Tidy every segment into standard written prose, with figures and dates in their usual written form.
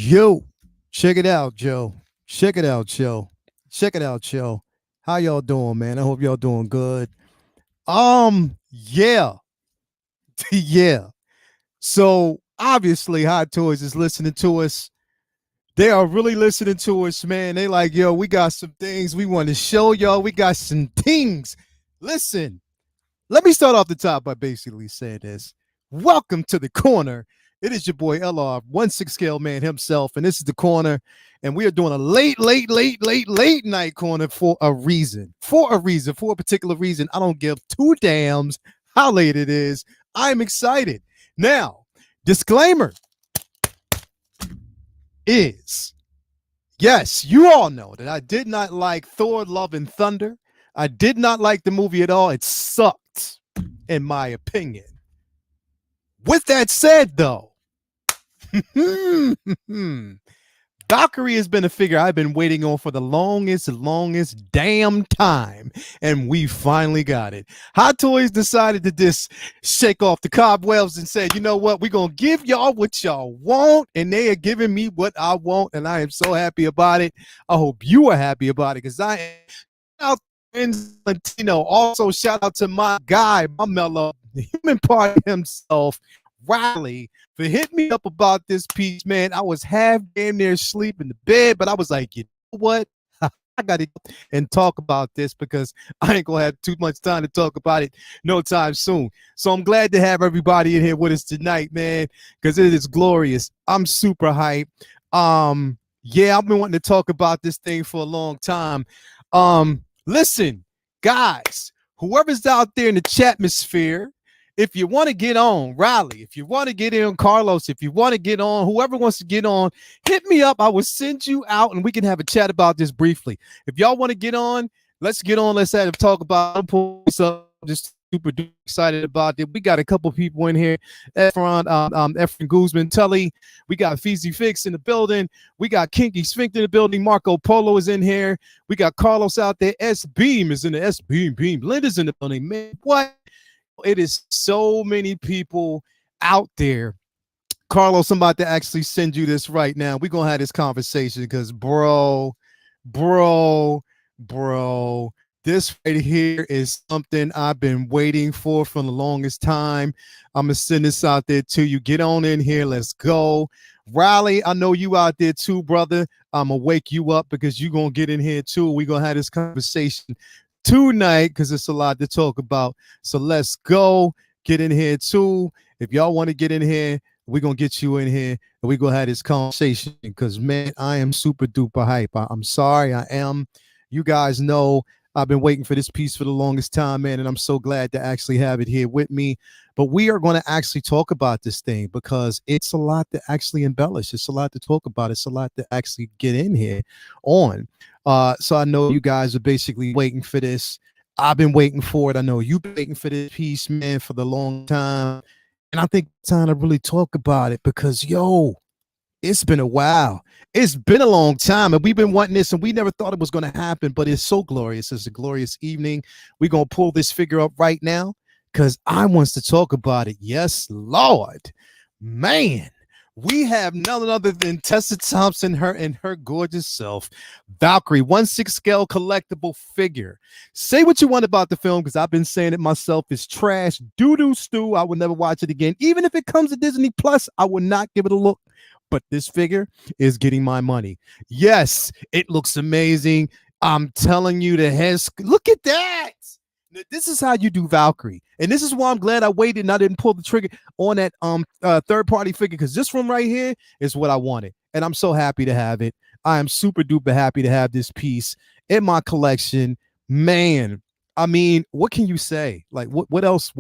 Yo, check it out, Joe. Check it out, Joe. Check it out, Joe. How y'all doing, man? I hope y'all doing good. Yeah, yeah. So obviously, Hot Toys is listening to us. They are really listening to us, man. They like, yo, we got some things we want to show y'all. We got some things. Listen, let me start off the top by basically saying this. Welcome to the corner. It is your boy LR, 1/6 scale man himself, and this is the corner. And we are doing a late night corner for a reason. For a particular reason. I don't give two damns how late it is. I'm excited. Now, disclaimer is yes, you all know that I did not like Thor Love and Thunder. I did not like the movie at all. It sucked, in my opinion. With that said, though, Valkyrie has been a figure I've been waiting on for the longest damn time, and we finally got it. Hot Toys decided to just shake off the cobwebs and said, you know what, we're going to give y'all what y'all want, and they are giving me what I want, and I am so happy about it. I hope you are happy about it, because I am out in Latino. Also, shout out to my guy, my mellow, the human part himself, Riley, for hitting me up about this piece, man. I was half damn near asleep in the bed, but I was like, you know what? I got to and talk about this because I ain't going to have too much time to talk about it no time soon. So I'm glad to have everybody in here with us tonight, man, because it is glorious. I'm super hyped. Yeah, I've been wanting to talk about this thing for a long time. Listen, guys, whoever's out there in the chatmosphere, if you want to get on, Riley, if you want to get in, Carlos, if you want to get on, whoever wants to get on, hit me up. I will send you out and we can have a chat about this briefly. If y'all want to get on, let's get on. Let's have a talk about it. Just super excited about it. We got a couple people in here. Efren Guzman, Tully. We got Feezy Fix in the building. We got Kinky Sphinx in the building. Marco Polo is in here. We got Carlos out there. S Beam is in the S Beam. Linda's in the building. Man, what? It is so many people out there. Carlos, I'm about to actually send you this right now. We're going to have this conversation because, bro, this right here is something I've been waiting for the longest time. I'm going to send this out there to you. Get on in here. Let's go. Riley, I know you out there too, brother. I'm going to wake you up because you're going to get in here too. We're going to have this conversation tonight because it's a lot to talk about. So let's go. Get in here too. If y'all want to get in here, we're going to get you in here and we're going to have this conversation because, man, I am super duper hype. I'm sorry. I am. You guys know I've been waiting for this piece for the longest time, man, and I'm so glad to actually have it here with me. But we are going to actually talk about this thing because it's a lot to actually embellish. It's a lot to talk about. It's a lot to actually get in here on. So I know you guys are basically waiting for this. I've been waiting for it. I know you've been waiting for this piece, man, for the long time. And I think it's time to really talk about it because, yo, it's been a while. It's been a long time, and we've been wanting this, and we never thought it was going to happen, but it's so glorious. It's a glorious evening. We're going to pull this figure up right now because I wants to talk about it. Yes, Lord. Man. We have none other than Tessa Thompson, her and her gorgeous self, Valkyrie, 1/6 scale collectible figure. Say what you want about the film, because I've been saying it myself. It's trash, doo-doo stew. I will never watch it again. Even if it comes to Disney Plus, I will not give it a look. But this figure is getting my money. Yes, it looks amazing. I'm telling you, the head. Look at that. This is how you do Valkyrie, and this is why I'm glad I waited and I didn't pull the trigger on that third-party figure, because this one right here is what I wanted, and I'm so happy to have it. I am super duper happy to have this piece in my collection, man. I mean, what can you say? Like, what else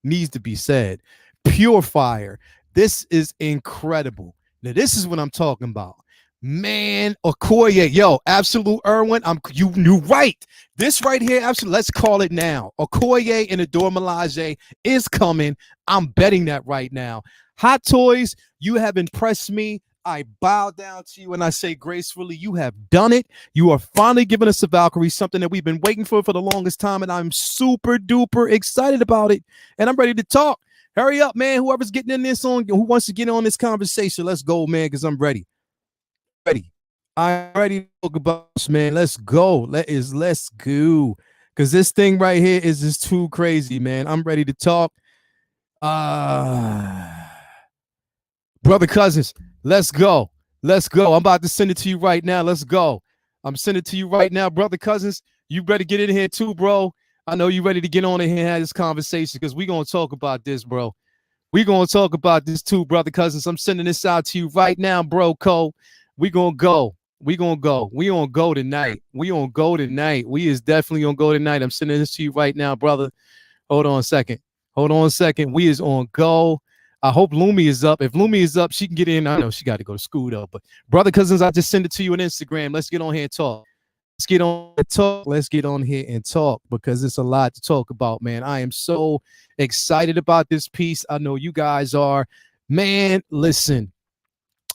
needs to be said? Pure fire. This is incredible. Now, this is what I'm talking about. Man, Okoye, yo, absolute Irwin. You knew right. This right here, absolutely. Let's call it now. Okoye and Adore Melage is coming. I'm betting that right now. Hot Toys, you have impressed me. I bow down to you and I say gracefully, you have done it. You are finally giving us a Valkyrie, something that we've been waiting for the longest time, and I'm super duper excited about it. And I'm ready to talk. Hurry up, man. Whoever's getting in this on, who wants to get on this conversation, let's go, man, because I'm ready. I'm ready to talk about this, man. Let's go. Let's go. Because this thing right here is just too crazy, man. I'm ready to talk. Brother Cousins, let's go. Let's go. I'm about to send it to you right now. Let's go. I'm sending it to you right now, Brother Cousins. You better get in here too, bro. I know you ready to get on in here and have this conversation because we're going to talk about this, bro. We're going to talk about this too, Brother Cousins. I'm sending this out to you right now, bro, Cole. We're going to go. We're going to go. We on go tonight. We on go tonight. We is definitely on go tonight. I'm sending this to you right now, brother. Hold on a second. We is on go. I hope Lumi is up. If Lumi is up, she can get in. I know she got to go to school, though. But, Brother Cousins, I just send it to you on Instagram. Let's get on here and talk. Let's get on here and talk because it's a lot to talk about, man. I am so excited about this piece. I know you guys are. Man, listen.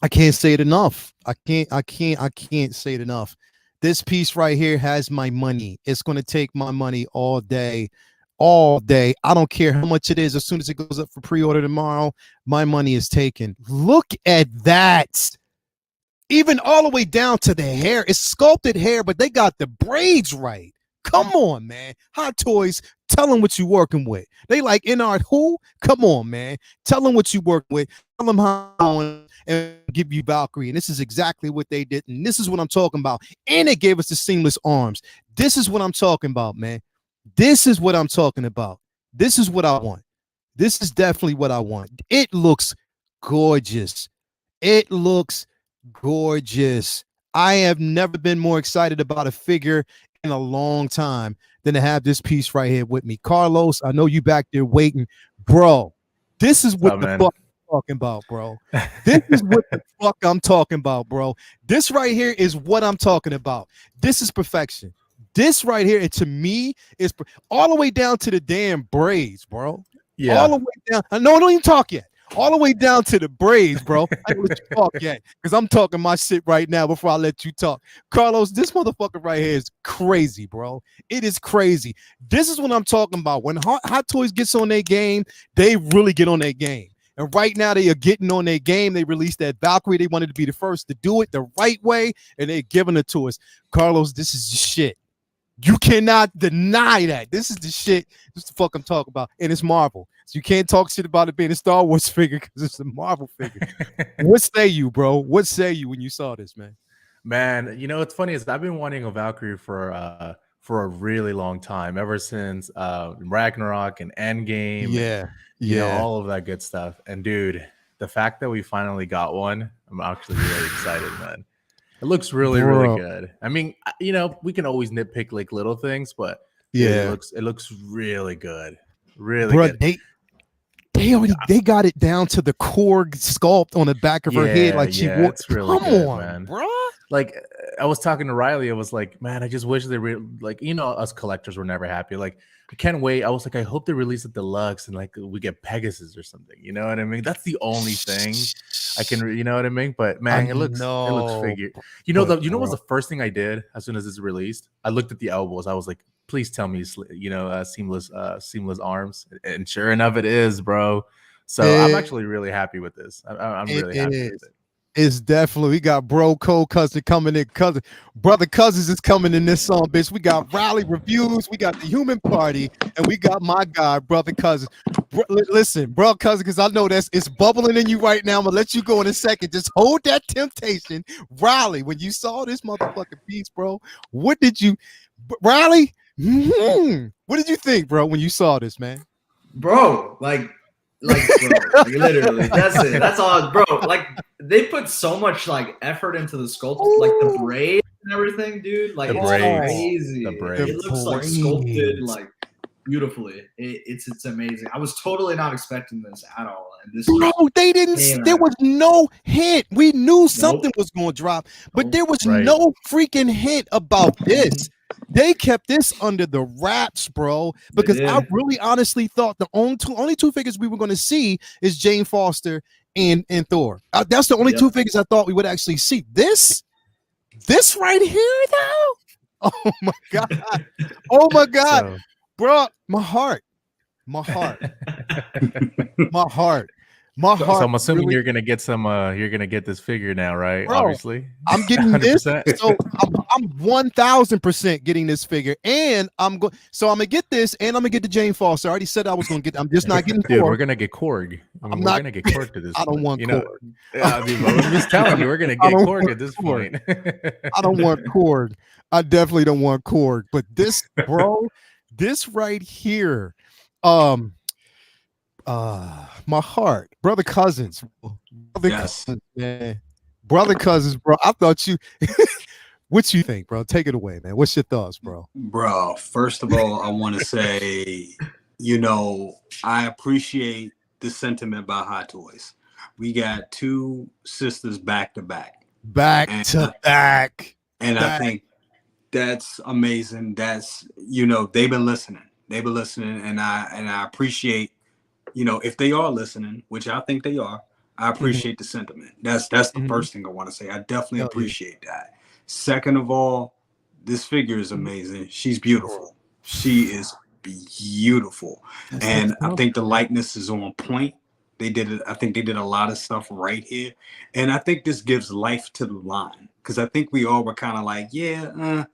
I can't say it enough. I can't say it enough. This piece right here has my money. It's going to take my money all day. I don't care how much it is. As soon as it goes up for pre-order tomorrow, my money is taken. Look at that. Even all the way down to the hair. It's sculpted hair, but they got the braids right. Come on, man. Hot Toys, tell them what you working with. They like Inart who? Come on, man. Tell them what you working with. Tell them how and give you Valkyrie. And this is exactly what they did. And this is what I'm talking about. And they gave us the seamless arms. This is what I'm talking about, man. This is what I'm talking about. This is what I want. This is definitely what I want. It looks gorgeous. It looks gorgeous. I have never been more excited about a figure in a long time than to have this piece right here with me. Carlos, I know you back there waiting. Bro, this is what fuck I'm talking about, bro. This is what the fuck I'm talking about, bro. This right here is what I'm talking about. This is perfection. This right here, and to me, is all the way down to the damn braids, bro. Yeah. All the way down. No, don't even talk yet. All the way down to the braids, bro. I don't let you talk yet because I'm talking my shit right now before I let you talk. Carlos, this motherfucker right here is crazy, bro. It is crazy. This is what I'm talking about. When Hot Toys gets on their game, they really get on their game. And right now they are getting on their game. They released that Valkyrie. They wanted to be the first to do it the right way, and they're giving it to us. Carlos, this is the shit. You cannot deny that. This is the shit. This is the fuck I'm talking about. And it's Marvel. So you can't talk shit about it being a Star Wars figure because it's a Marvel figure. What say you, bro? What say you when you saw this, man? Man, you know, what's funny is I've been wanting a Valkyrie for a really long time, ever since Ragnarok and Endgame. Yeah. You know, all of that good stuff. And dude, the fact that we finally got one, I'm actually really excited, man. It looks really, really good. I mean, you know, we can always nitpick like little things, but yeah, it looks really good. Really good. They got it down to the Korg sculpt on the back of her head, like she wore. It's really good, man. Bro. Like I was talking to Riley, I was like, man, I just wish they like, you know, us collectors were never happy. Like, I can't wait. I was like, I hope they release a deluxe and like we get Pegasus or something. You know what I mean? That's the only thing I can, you know what I mean? But man, it looks figured. You know, what's the first thing I did as soon as it's released? I looked at the elbows. I was like, please tell me, you know, seamless arms. And sure enough, it is, bro. So I'm actually really happy with this. I'm really happy with it. It's definitely, we got bro Cole Cousin coming in. Brother Cousins is coming in this song, bitch. We got Rally Reviews, we got the Human Party, and we got my guy, Brother Cousins. Listen, bro Cousin, because I know it's bubbling in you right now. I'm gonna let you go in a second. Just hold that temptation. Riley, when you saw this motherfucking piece, bro, what did you, Riley? What did you think, bro, when you saw this, man? Bro, like bro, like, literally, that's it. That's all, bro. Like, they put so much like effort into the sculpt, like the braids and everything, dude. Like, it's crazy. It looks like sculpted, like beautifully. It's amazing. I was totally not expecting this at all. And this, bro, they didn't. There was no hint. We knew something was going to drop, but there was no freaking hint about this. They kept this under the wraps, bro, because I really honestly thought the only two figures we were going to see is Jane Foster and Thor. That's the only two figures I thought we would actually see. This right here, though. Oh my god, bro, my heart. My heart. So I'm assuming really, you're gonna get some. You're gonna get this figure now, right? bro, Obviously, I'm getting this. 100%. So I'm 1000% getting this figure, and I'm going. So I'm gonna get this, and I'm gonna get the Jane Foster. I already said I was gonna get. I'm just not getting. Dude, Korg. we're gonna get Korg. We're gonna get Korg to this. I don't point, want you Korg. know. I mean, I'm just telling you, we're gonna get Korg at this point. I don't want Korg. I definitely don't want Korg. But this, bro, this right here, my heart, brother cousins, cousins, man, brother cousins, bro. I thought you. What you think, bro? Take it away, man. What's your thoughts, bro? Bro, first of all, I want to say, I appreciate the sentiment by Hot Toys. We got two sisters back to back. And I think that's amazing. That's, they've been listening. And I appreciate, if they are listening, which I think they are, I appreciate the sentiment. That's the first thing I want to say. I definitely appreciate that. Second of all, this figure is amazing. She's beautiful. She is beautiful. And I think the likeness is on point. I think they did a lot of stuff right here. And I think this gives life to the line. Because I think we all were kind of like, the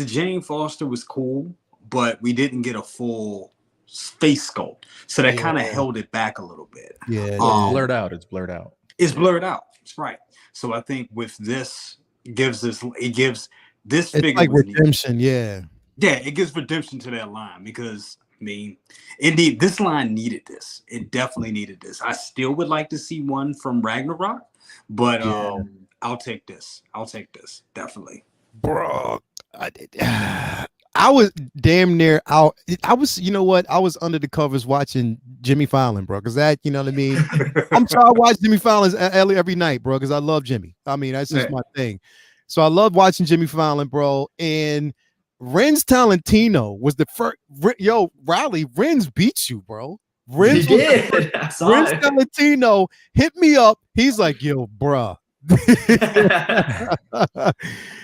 Jane Foster was cool, but we didn't get a full face sculpt. So that kind of held it back a little bit. Yeah, it's blurred out. It's blurred out. That's right. So I think with this, it gives this figure like redemption. It gives redemption to that line, because indeed this line needed this. It definitely needed this. I still would like to see one from Ragnarok, but I'll take this definitely, bro. I was damn near out. I was, I was under the covers watching Jimmy Fallon, bro. Because that, you know what I mean? I'm sorry, I watch Jimmy Fallon every night, bro. Because I love Jimmy. I mean, that's just my thing. So I love watching Jimmy Fallon, bro. And Ren's Talentino was the first. Riley, Ren's beat you, bro. Ren's Talentino hit me up. He's like, yo, bruh.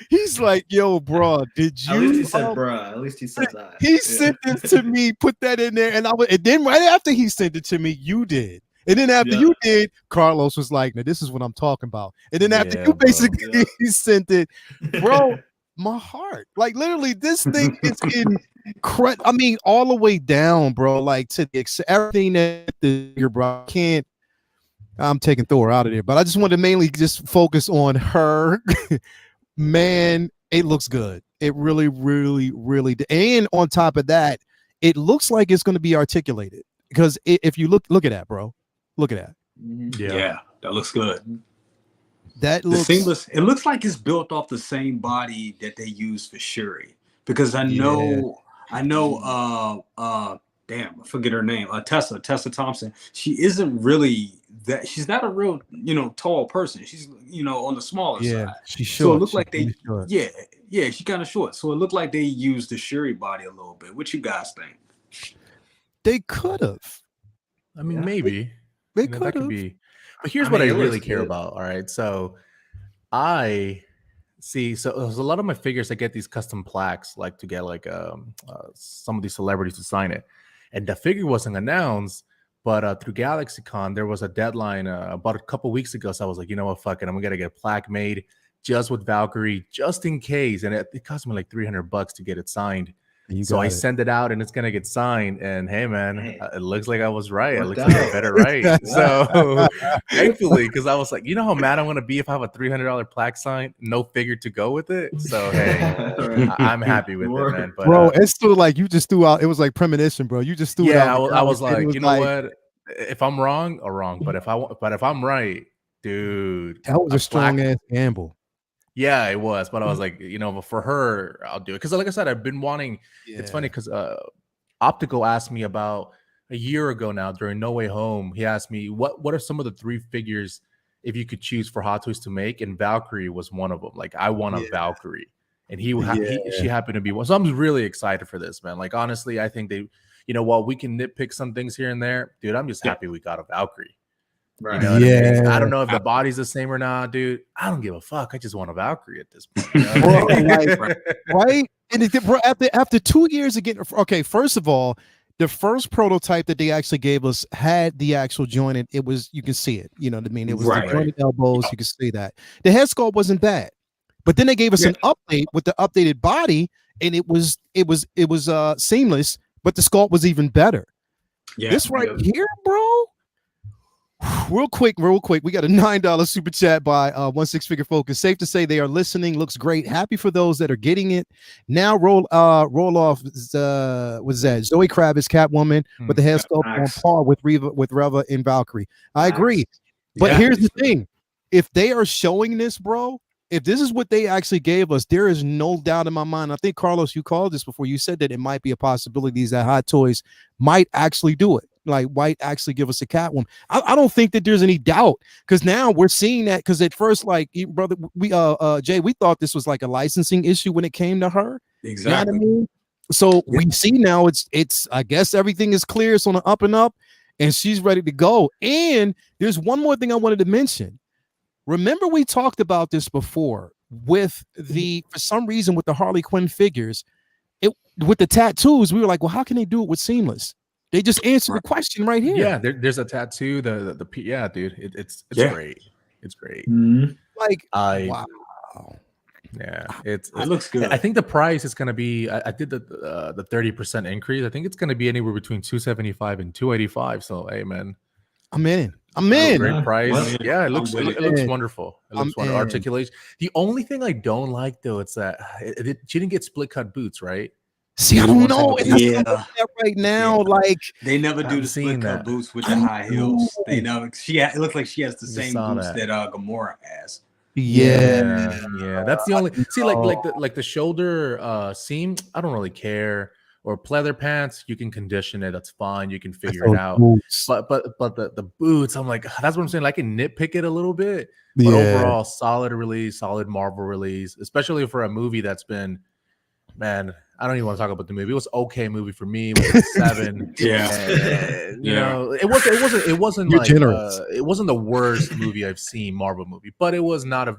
He's like, yo, bro, did you? At least he said, bruh. At least he said that. He sent it to me, put that in there, and then right after he sent it to me, you did. And then after you did, Carlos was like, now this is what I'm talking about. And then after you basically sent it, bro, my heart. Like literally, this thing is incredible. I mean, all the way down, bro. Like to everything that your bro can't. I'm taking Thor out of there, but I just wanted to mainly just focus on her. Man, it looks good. It really, really, really. And on top of that, it looks like it's going to be articulated, because if you look at that, bro, look at that. Yeah, that looks good. That looks seamless. It looks like it's built off the same body that they use for Shuri, because I know, damn, I forget her name. Tessa Thompson. She isn't really that. She's not a real, tall person. She's, on the smaller side. She's short. So it looked like they, she's kind of short. So it looked like they used the Shuri body a little bit. What you guys think? They could have. I mean, maybe they could have. But here's what I really care about. All right, so I see. So there's a lot of my figures. I get these custom plaques, like to get like some of these celebrities to sign it. And the figure wasn't announced, but through GalaxyCon, there was a deadline about a couple weeks ago. So I was like, you know what, fuck it. I'm going to get a plaque made just with Valkyrie, just in case. And it cost me like $300 to get it signed. So I send it out and it's going to get signed. And hey, man, it looks like I was right. It looks like I better right. So thankfully, because I was like, you know how mad I'm going to be if I have a $300 plaque signed, no figure to go with it. So hey, I'm happy with it, man. But, bro, it's sort of like you just threw out. It was like premonition, bro. You just threw it out. I was like, you know what? If I'm wrong, or wrong. But if I'm right, dude, that was a strong ass gamble. Yeah, it was, but I was like, for her, I'll do it. Because like I said, I've been wanting, it's funny because Optical asked me about a year ago now during No Way Home. He asked me, what are some of the 3 figures if you could choose for Hot Toys to make? And Valkyrie was one of them. Like, I want a Valkyrie. And she happened to be one. So I'm really excited for this, man. Like, honestly, I think they, while we can nitpick some things here and there, dude, I'm just happy we got a Valkyrie. Right. I mean? I don't know if the body's the same or not, dude. I don't give a fuck. I just want a Valkyrie at this point. Right? And bro, after 2 years again, okay, first of all, the first prototype that they actually gave us had the actual jointed. It was, you can see it. You know what I mean? It was the jointed elbows. You can see that. The head sculpt wasn't bad, but then they gave us an update with the updated body, and it was seamless, but the sculpt was even better. Yeah, this right here, bro. Real quick. We got a $9 super chat by 16Figure Focus. Safe to say they are listening. Looks great. Happy for those that are getting it. Now roll off. What's that? Zoe Kravitz, Catwoman, with the hair sculpt on par with Reva and Valkyrie. I agree. But here's the thing: if they are showing this, bro, if this is what they actually gave us, there is no doubt in my mind. I think Carlos, you called this before. You said that it might be a possibility that Hot Toys might actually do it. Like might actually give us a Catwoman. I don't think that there's any doubt, because now we're seeing that. Because at first, like, brother, we Jay, we thought this was like a licensing issue when it came to her. Exactly. You know what I mean? So we see now it's I guess everything is clear. It's on the up and up, and she's ready to go. And there's one more thing I wanted to mention. Remember, we talked about this before with for some reason with the Harley Quinn figures, with the tattoos. We were like, well, how can they do it with seamless? They just answered the question right here. Yeah, there's a tattoo. Yeah, dude, it's great. It's great. Mm-hmm. Like, wow. Yeah, it looks good. I think the price is gonna be. I did the 30% increase. I think it's gonna be anywhere between $275 and $285. So, hey, man, I'm in. Great price. Yeah, it looks wonderful. It looks wonderful. Articulation. The only thing I don't like though, it's that she didn't get split cut boots, right? See, I don't know. Right now, like they never do the split cut boots with the high heels. They never. It looks like she has the same boots that Gamora has. Yeah. That's the only. See, like the shoulder seam. I don't really care. Or pleather pants, you can condition it. That's fine. You can figure it out. Boots. But the boots, I'm like, that's what I'm saying. I can nitpick it a little bit, but overall, solid release, solid Marvel release, especially for a movie that's been, man. I don't even want to talk about the movie. It was okay movie for me. It was a 7. You know, it wasn't You're like generous. It wasn't the worst movie I've seen, Marvel movie, but it was not a.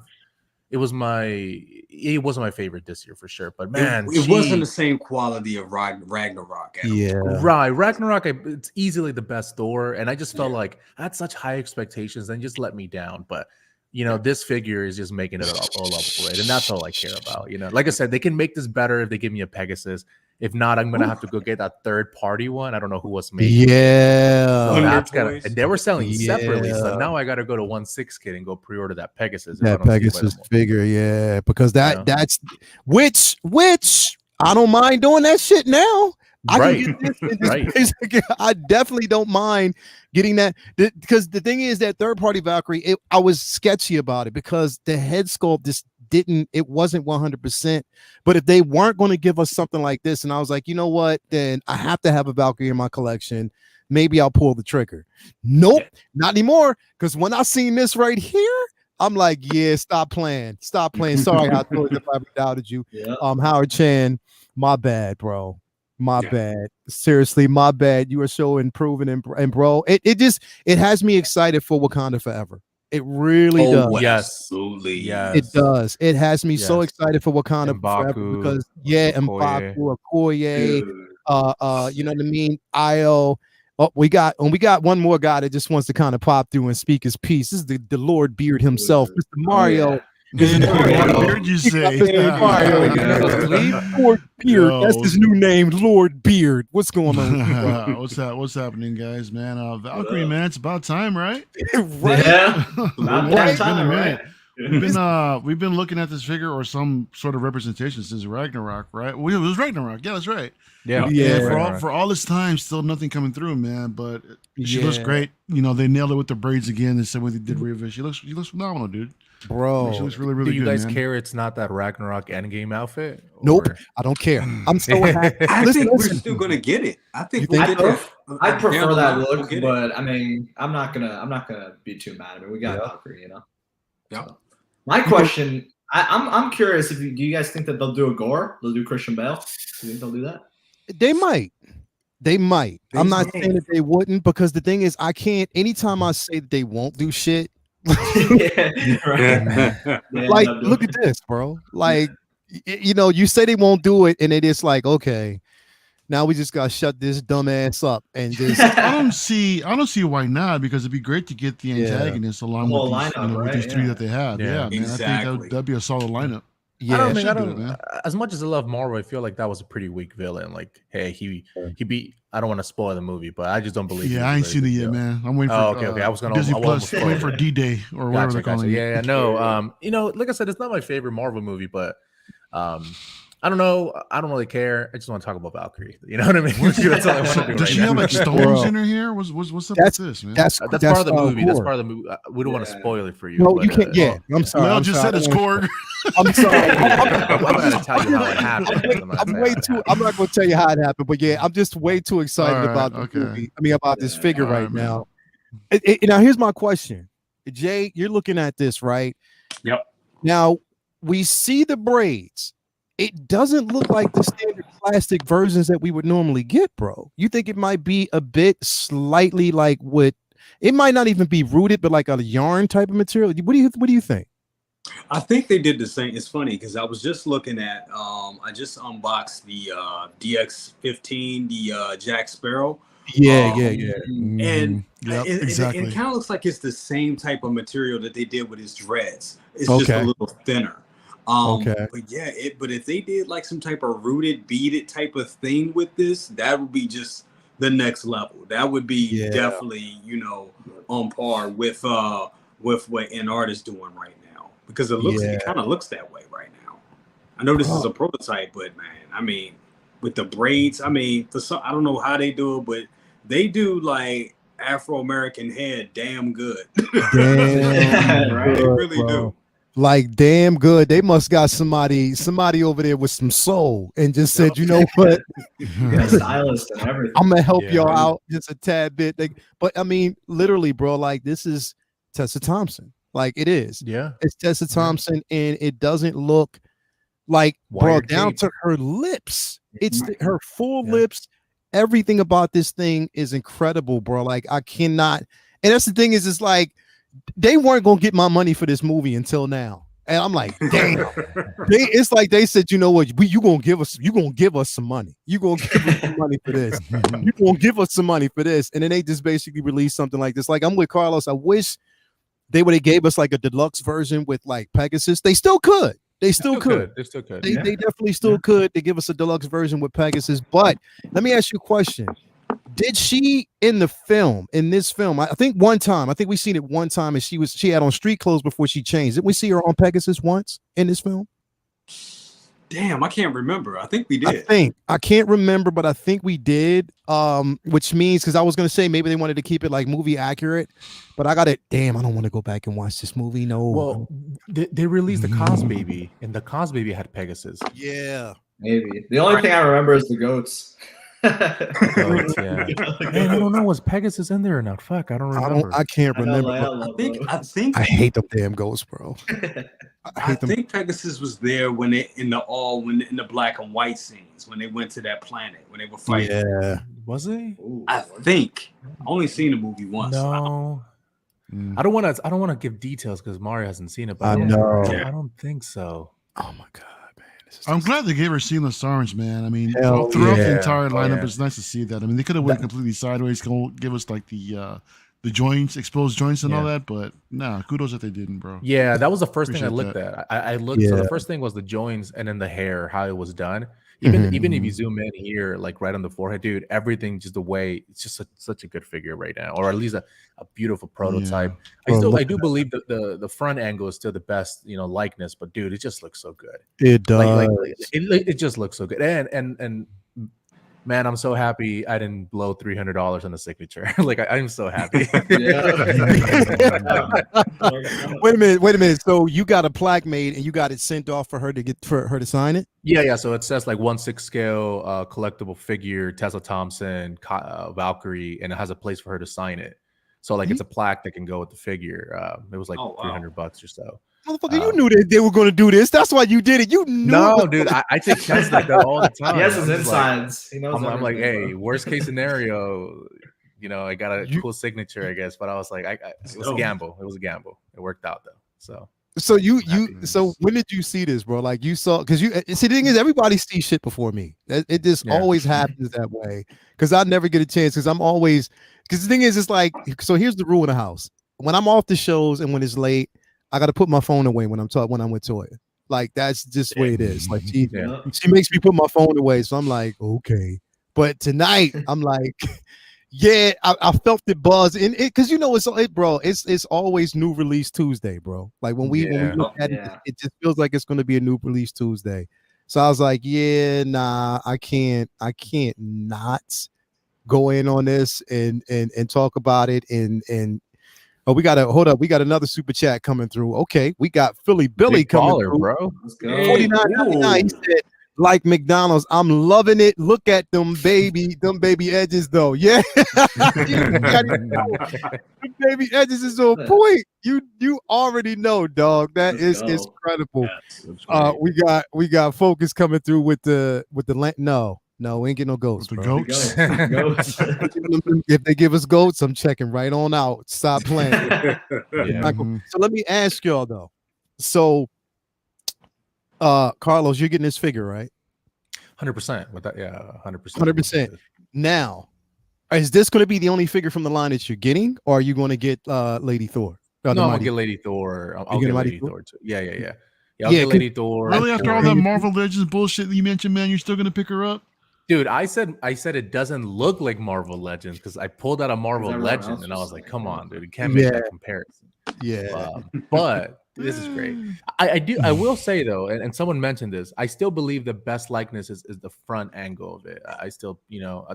It wasn't my favorite this year for sure. But man, it wasn't the same quality of Ragnarok. Right. Ragnarok, it's easily the best Thor, and I just felt like I had such high expectations and just let me down. But you know, this figure is just making it all up for it, and that's all I care about. You know, like I said, they can make this better if they give me a Pegasus. If not, I'm gonna have to go get that third-party one. I don't know who was making. So that's and they were selling separately, so now I got to go to 16Kid and go pre-order that Pegasus. That Pegasus figure, because that's which I don't mind doing that shit now. I can get this I definitely don't mind getting that, because the thing is that third-party Valkyrie, I was sketchy about it because the head sculpt it wasn't 100%. But if they weren't going to give us something like this, and I was like, you know what, then I have to have a Valkyrie in my collection. Maybe I'll pull the trigger. Nope, not anymore. Because when I seen this right here, I'm like, yeah, stop playing. Sorry, I thought if I doubted you. Howard Chan, my bad, bro. My bad. Seriously, my bad. You are so improving, and bro, it has me excited for Wakanda Forever. It really does. Yes, absolutely. Yes, it does. It has me so excited for Wakanda Forever because M'Baku, Okoye, you know what I mean? Io. Oh, we got one more guy that just wants to kind of pop through and speak his piece. This is the Lord Beard himself, Mr. Mario. Beard, you say? Lord Beard. That's his new name, Lord Beard. What's going on? What's happening, guys? Man, Valkyrie, man, it's about time, right? Right. Yeah, about that time, right? We've been looking at this figure or some sort of representation since Ragnarok, right? Well, it was Ragnarok. Yeah, that's right. Yeah. For all this time, still nothing coming through, man. But she looks great. You know, they nailed it with the braids again. The same way they did Reva. She looks phenomenal, dude. Bro, she looks really, really good. Do you guys man. care it's not that Ragnarok Endgame outfit? Nope, I don't care. I'm so happy. I think we're still gonna get it. I think we'll get it. I prefer that look, but I mean, I'm not gonna be too mad. I mean, we got Valkyrie, you know. Yeah. So, my question, I'm curious do you guys think that they'll do a gore? They'll do Christian Bale? Do you think they'll do that? They might. I'm not saying that they wouldn't, because the thing is, I can't. Anytime I say that they won't do shit, like, look at this, bro. Like, you know, you say they won't do it, and it is like, okay, Now we just got to shut this dumb ass up and just. I don't see why not, because it'd be great to get the antagonists along with these, lineup, with these three that they have. Yeah, man, exactly. I think that'd be a solid lineup. Yeah, I don't. As much as I love Marvel, I feel like that was a pretty weak villain. Like, hey, he beat. I don't want to spoil the movie, but I just don't believe. Yeah, I ain't seen it yet, man. I'm waiting for. Okay. I was gonna Disney Plus. Waiting for D-Day or whatever they're calling it. Yeah, no. Like I said, it's not my favorite Marvel movie, but I don't know. I don't really care. I just want to talk about Valkyrie. You know what I mean? That's all I want to do. Does she have like stones in her hair? What's up with this, man? That's part of the movie. That's part of the movie. We don't want to spoil it for you. No, you can't. Yeah, I'm sorry. Mel just said it's Korg. I'm sorry. I'm going to tell you how it happened. I'm not going to tell you how it happened, but yeah, I'm just way too excited about the movie. I mean, about this figure right now. Now, here's my question, Jay. You're looking at this, right? Yep. Now we see the braids. It doesn't look like the standard plastic versions that we would normally get, bro. You think it might be a bit slightly like what? It might not even be rooted, but like a yarn type of material. What do you think? I think they did the same. It's funny because I was just looking at. I just unboxed the DX15, the Jack Sparrow. Yeah. And exactly. it kind of looks like it's the same type of material that they did with his dreads. It's just a little thinner. But yeah, but if they did like some type of rooted, beaded type of thing with this, that would be just the next level. That would be definitely, on par with what an artist doing right now, because it kind of looks that way right now. I know this is a prototype, but man, I mean, with the braids, I mean, I don't know how they do it, but they do like Afro-American hair damn good. Damn, right? They really do. Like damn good. They must got somebody over there with some soul and just said, you know what? Stylist and everything. I'm gonna help y'all out just a tad bit. But I mean, literally, bro, like this is Tessa Thompson. Like it is. Yeah. It's Tessa Thompson, and it doesn't look like down to her lips. It's her full lips. Everything about this thing is incredible, bro. Like I cannot. And that's the thing is like they weren't gonna get my money for this movie until now, and I'm like, damn. It's like they said, you know what? You gonna give us some money. You gonna give us some money for this. You gonna give us some money for this, and then they just basically released something like this. Like I'm with Carlos. I wish they would have gave us like a deluxe version with like Pegasus. They still could. They still could. They definitely still could. They give us a deluxe version with Pegasus. But let me ask you a question. Did she in this film, I think we seen it one time, and she had on street clothes before she changed. Did we see her on Pegasus once in this film? Damn, I can't remember. I think we did. I can't remember, but I think we did. Which means, because I was gonna say maybe they wanted to keep it like movie accurate, but I got it. Damn, I don't want to go back and watch this movie. No. Well, they released the Cos Baby, and the Cos Baby had Pegasus. Yeah, maybe. The only thing I remember is the goats. Goats, yeah. Man, I don't know. Was Pegasus in there or not? Fuck, I don't remember. I can't remember. I hate them damn ghosts, bro. I think Pegasus was there when they in the black and white scenes when they went to that planet when they were fighting. Yeah, was he? I think I only seen the movie once. No, I don't want to give details because Mario hasn't seen it. But I know. I don't think so. Oh my god. I'm glad they gave her seamless arms, man. I mean, throughout the entire lineup, it's nice to see that. I mean, they could have went completely sideways, give us like the joints, exposed joints, and all that. But nah, kudos that they didn't, bro. Yeah, that was the first thing I looked at. I looked. So the first thing was the joints, and then the hair, how it was done. Even if you zoom in here, like right on the forehead, dude, everything just the way it's just such a good figure right now, or at least a beautiful prototype. Yeah. I do believe that the front angle is still the best, likeness. But dude, it just looks so good. It does. It just looks so good. And man, I'm so happy I didn't blow $300 on the signature. Like I'm so happy. Wait a minute. So you got a plaque made and you got it sent off for her to sign it? Yeah. So it says like 1/6 scale collectible figure, Tessa Thompson, Valkyrie, and it has a place for her to sign it. So like it's a plaque that can go with the figure. It was like $300 or so. Motherfucker, you knew that they were going to do this. That's why you did it. You knew. No, dude, I take tests like that all the time. He has his insides. He knows. I'm like, hey, worst case scenario, I got a cool signature, I guess. But I was like, it was a gamble. It was a gamble. It worked out though. So So so when did you see this, bro? Like you saw, because you see, the thing is, everybody sees shit before me. It just always happens that way. Because I never get a chance. Because I'm always, because the thing is, it's like, so here's the rule in the house: when I'm off the shows and when it's late, I got to put my phone away when I'm with Toya. Like that's just the way it is. Like she makes me put my phone away, so I'm like, okay. But tonight, I'm like. Yeah, I felt the buzz in it because bro. It's always new release Tuesday, bro. Like when we look at it, it just feels like it's going to be a new release Tuesday. So I was like, yeah, nah, I can't not go in on this and talk about it and we got another super chat coming through. Okay, we got Philly Billy Big coming baller, through, bro. $49.99. He said, like McDonald's, I'm loving it. Look at them baby edges though. Yeah. The baby edges is on point. You already know, dog. That is incredible. We got Focus coming through with the no, we ain't get no goats. The bro. goats. If they give us goats, I'm checking right on out. Stop playing. So let me ask y'all though. So Carlos, you're getting this figure, right? 100% with that, 100%. 100%. Now, is this going to be the only figure from the line that you're getting, or are you going to get Lady Thor? No, I'm gonna get Lady Thor. I'll get Lady Thor too. Yeah. I'll get Lady Thor. Really, after all that Marvel Legends bullshit that you mentioned, man, you're still gonna pick her up? Dude, I said it doesn't look like Marvel Legends because I pulled out a Marvel Legend and I was like, come on, dude, you can't make that comparison. Yeah, but this is great. I will say though, and someone mentioned this, I still believe the best likeness is the front angle of it. I still,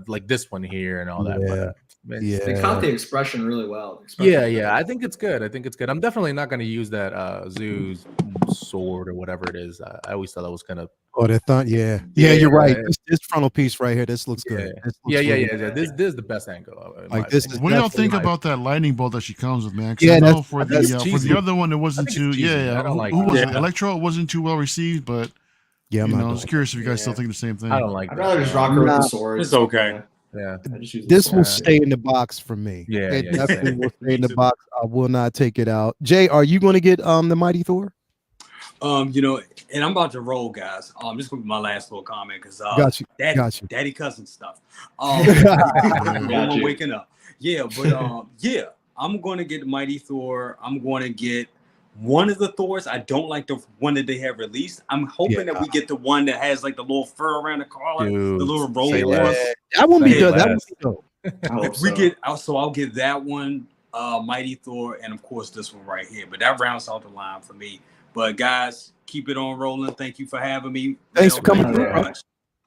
like this one here and all that. But they caught the expression really well. Yeah. I think it's good. I'm definitely not going to use that Zeus sword or whatever it is. I always thought that was kind of. Oh, that thought, yeah, you're right. This frontal piece right here, this looks good. Yeah. This is the best angle. Like this is. What do y'all think about that lightning bolt that she comes with, man? Yeah, I know for the other one, it wasn't too. I don't like. Who was it? Electro? It wasn't too well received, but I was curious if you guys still think the same thing. I don't like. I'd rather just rock her with the sword. It's okay. Yeah, this will stay in the box for me. It definitely will stay in the box. I will not take it out. Jay, are you going to get the Mighty Thor? And I'm about to roll, guys. This is my last little comment because daddy cousin stuff. I'm waking up. Yeah, but I'm going to get the Mighty Thor. I'm going to get one of the Thors. I don't like the one that they have released. I'm hoping that we get the one that has like the little fur around the collar, the little roll. That won't be good. That won't be dope. I'll get that one, Mighty Thor, and of course this one right here. But that rounds out the line for me. But guys, keep it on rolling. Thank you for having me. Thanks for coming through, bro.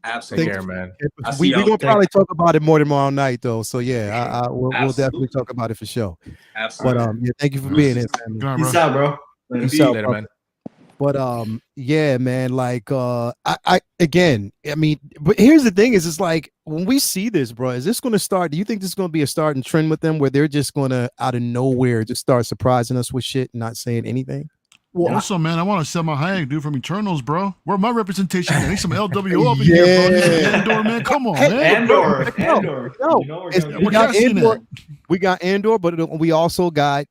Absolutely. Take care, man. We're gonna probably talk about it more tomorrow night, though. So we'll definitely talk about it for sure. Absolutely. But thank you for being here, man. Peace out, bro. Peace out, later, man. But man, like but here's the thing: is it's like when we see this, bro, is this going to start? Do you think this is going to be a starting trend with them, where they're just going to out of nowhere just start surprising us with shit and not saying anything? Well, also, man, I want to sell my Hayek dude from Eternals, bro. Where my representation? I need some LWO up in here, bro. Andor, man. Come on, man. Andor. We got Andor, but we also got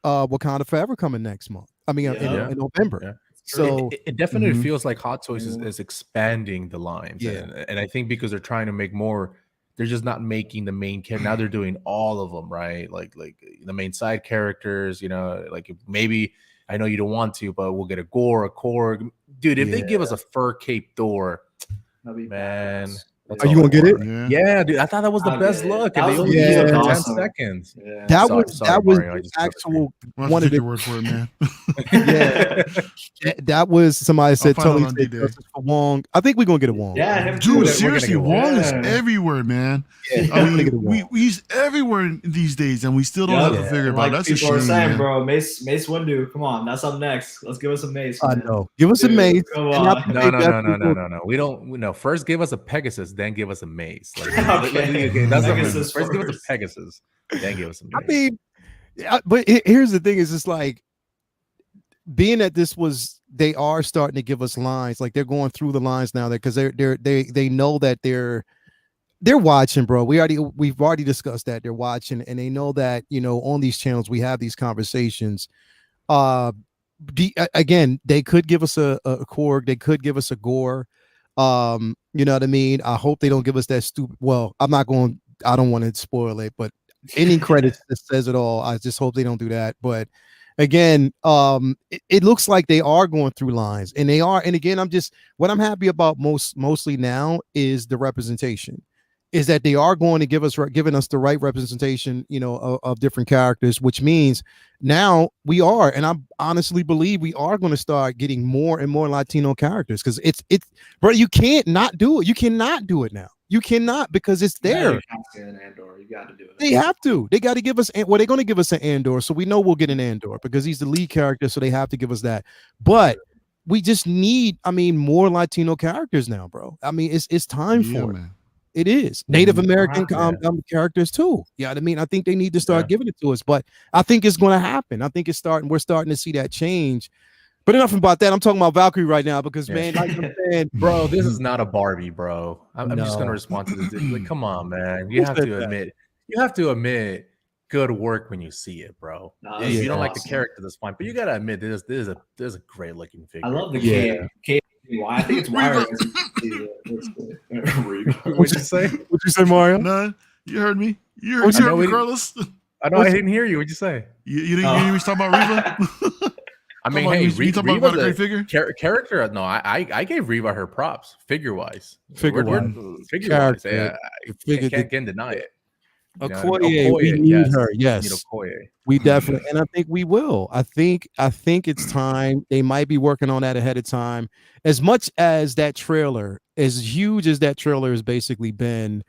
Wakanda Forever coming next month. I mean, in November. Yeah. So it definitely feels like Hot Toys is expanding the lines. And I think because they're trying to make more, they're just not making the main character. Now they're doing all of them, right? Like the main side characters, like maybe. I know you don't want to, but we'll get a Gore, a Korg. Dude, if they give us a fur cape Thor, man. Are you going to get it? Yeah, dude. I thought that was the best look. And they only used it for 10 seconds. Yeah. That was the actual one of the word for it, man. That was somebody said Tony said for Wong. I think we're going to get a Wong. Yeah, dude, seriously, Wong is everywhere, man. I mean, he's everywhere these days, and we still don't have to figure it out. That's a shame. People are saying, bro, Mace Windu. Come on, that's up next. Let's give us a Mace. I know. Give us a Mace. No. We don't. No, first give us a Pegasus, then give us a Mace. Like, first give us a Pegasus, then give us a Mace. I mean, but here's the thing: is it's like being that they are starting to give us lines, like they're going through the lines now, because they know that they're watching, bro. We've already discussed that they're watching, and they know that on these channels we have these conversations. again, they could give us a Korg, they could give us a Gore. You know what I mean? I hope they don't give us that stupid. Well, I don't want to spoil it, but any credits that says it all. I just hope they don't do that. But again, it looks like they are going through lines, and they are. And again, what I'm happy about mostly now is the representation. Is that they are going to giving us the right representation, you know, of different characters, which means now we are, and I honestly believe we are going to start getting more and more Latino characters, because it's bro, you can't not do it. You cannot do it now. You cannot, because it's there. You got to do it. They have to. They got to give us. Well, they're going to give us an Andor, so we know we'll get an Andor because he's the lead character, so they have to give us that. But we just need, more Latino characters now, bro. It's time for it. Man. It is Native American characters too. Yeah, I think they need to start giving it to us, but I think it's going to happen. I think we're starting to see that change. But enough about that. I'm talking about Valkyrie right now because man, like I'm saying, bro, this is not a Barbie, bro. I'm just going to respond to this. Like, come on, man. You have to admit good work when you see it, bro. If you don't like the character, that's fine. But you got to admit this is a great looking figure. I love the K. I think it's wireless. What'd you say? What'd you say, Mario? None. You heard me. You heard me, Carlos. I know I didn't hear you. What'd you say? You didn't hear me talking about Reva? Hey, you talking about a great figure? Character? No, I gave Reva her props, figure-wise. Figure-wise. Yeah, can't deny it. Okoye, we need her. Yes, we definitely, and I think we will. I think it's time. They might be working on that ahead of time. As much as that trailer, as huge as that trailer has basically been,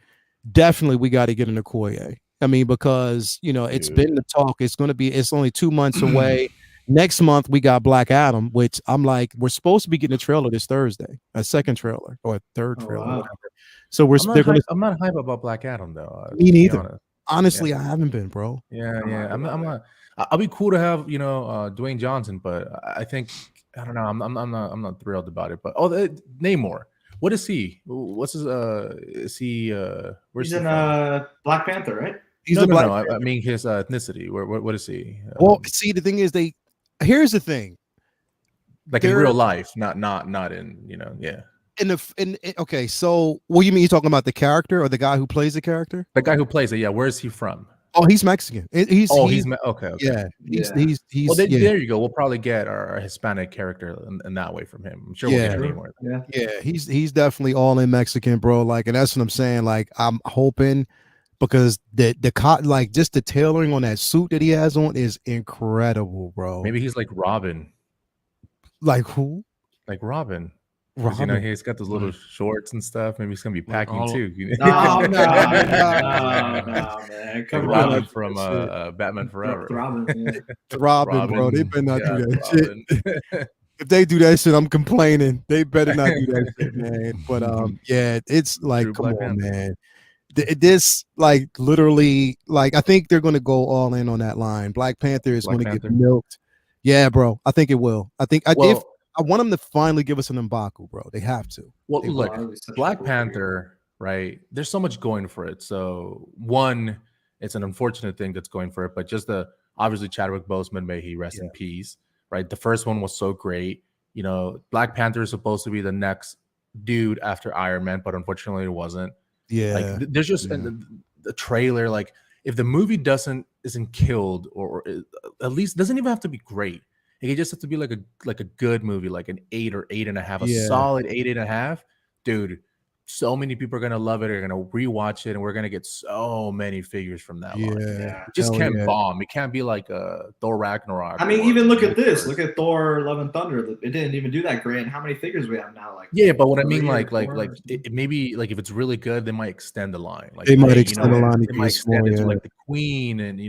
definitely we got to get an Okoye. Because it's been the talk. It's only 2 months away. Next month we got Black Adam, which I'm like, we're supposed to be getting a trailer this Thursday, a second trailer or a third trailer. Wow. So I'm not hype about Black Adam though. Me neither. Honestly, I haven't been, bro. Yeah. I'm not. I'll be cool to have Dwayne Johnson, but I think I don't know. I'm not thrilled about it. But Namor, what is he? What's his? Is he? Where's he's in Black Panther, right? He's his ethnicity. What is he? Well, see, the thing is, here's the thing. Like in real life, not in yeah. Okay, so what you mean? You talking about the character or the guy who plays the character? The guy who plays it, yeah. Where is he from? Oh, he's Mexican. He's okay. Yeah, he's. Well, there you go. We'll probably get our Hispanic character in that way from him. I'm sure we'll get any more. Yeah, he's definitely all in Mexican, bro. Like, and that's what I'm saying. Like, I'm hoping because just the tailoring on that suit that he has on is incredible, bro. Maybe he's like Robin. Like who? Like Robin. He's got those little shorts and stuff. Maybe he's gonna be packing too. No, man. Come Robin from Batman Forever. Robin, bro. They better not do that shit. If they do that shit, I'm complaining. They better not do that shit, man. But it's like, come on, man. This literally, I think they're gonna go all in on that line. Black Panther is gonna get milked. Yeah, bro. I think it will. I want them to finally give us an M'Baku, bro. They have to. Well, look, Black Panther, right? There's so much going for it. So one, it's an unfortunate thing that's going for it, but just obviously Chadwick Boseman, may he rest in peace, right? The first one was so great. Black Panther is supposed to be the next dude after Iron Man, but unfortunately it wasn't. Yeah. There's just the trailer, if the movie isn't killed or at least doesn't even have to be great. It just has to be like a good movie, like an 8 or 8.5, solid 8.5. Dude, so many people are gonna love it. They're gonna rewatch it, and we're gonna get so many figures from that line. Yeah, it just can't bomb. It can't be like Thor Ragnarok. Even look at this. Look at Thor Love and Thunder. It didn't even do that great. And how many figures we have now? But what I mean, maybe if it's really good, they might extend the line. They might extend the line. They might extend it to the Queen, and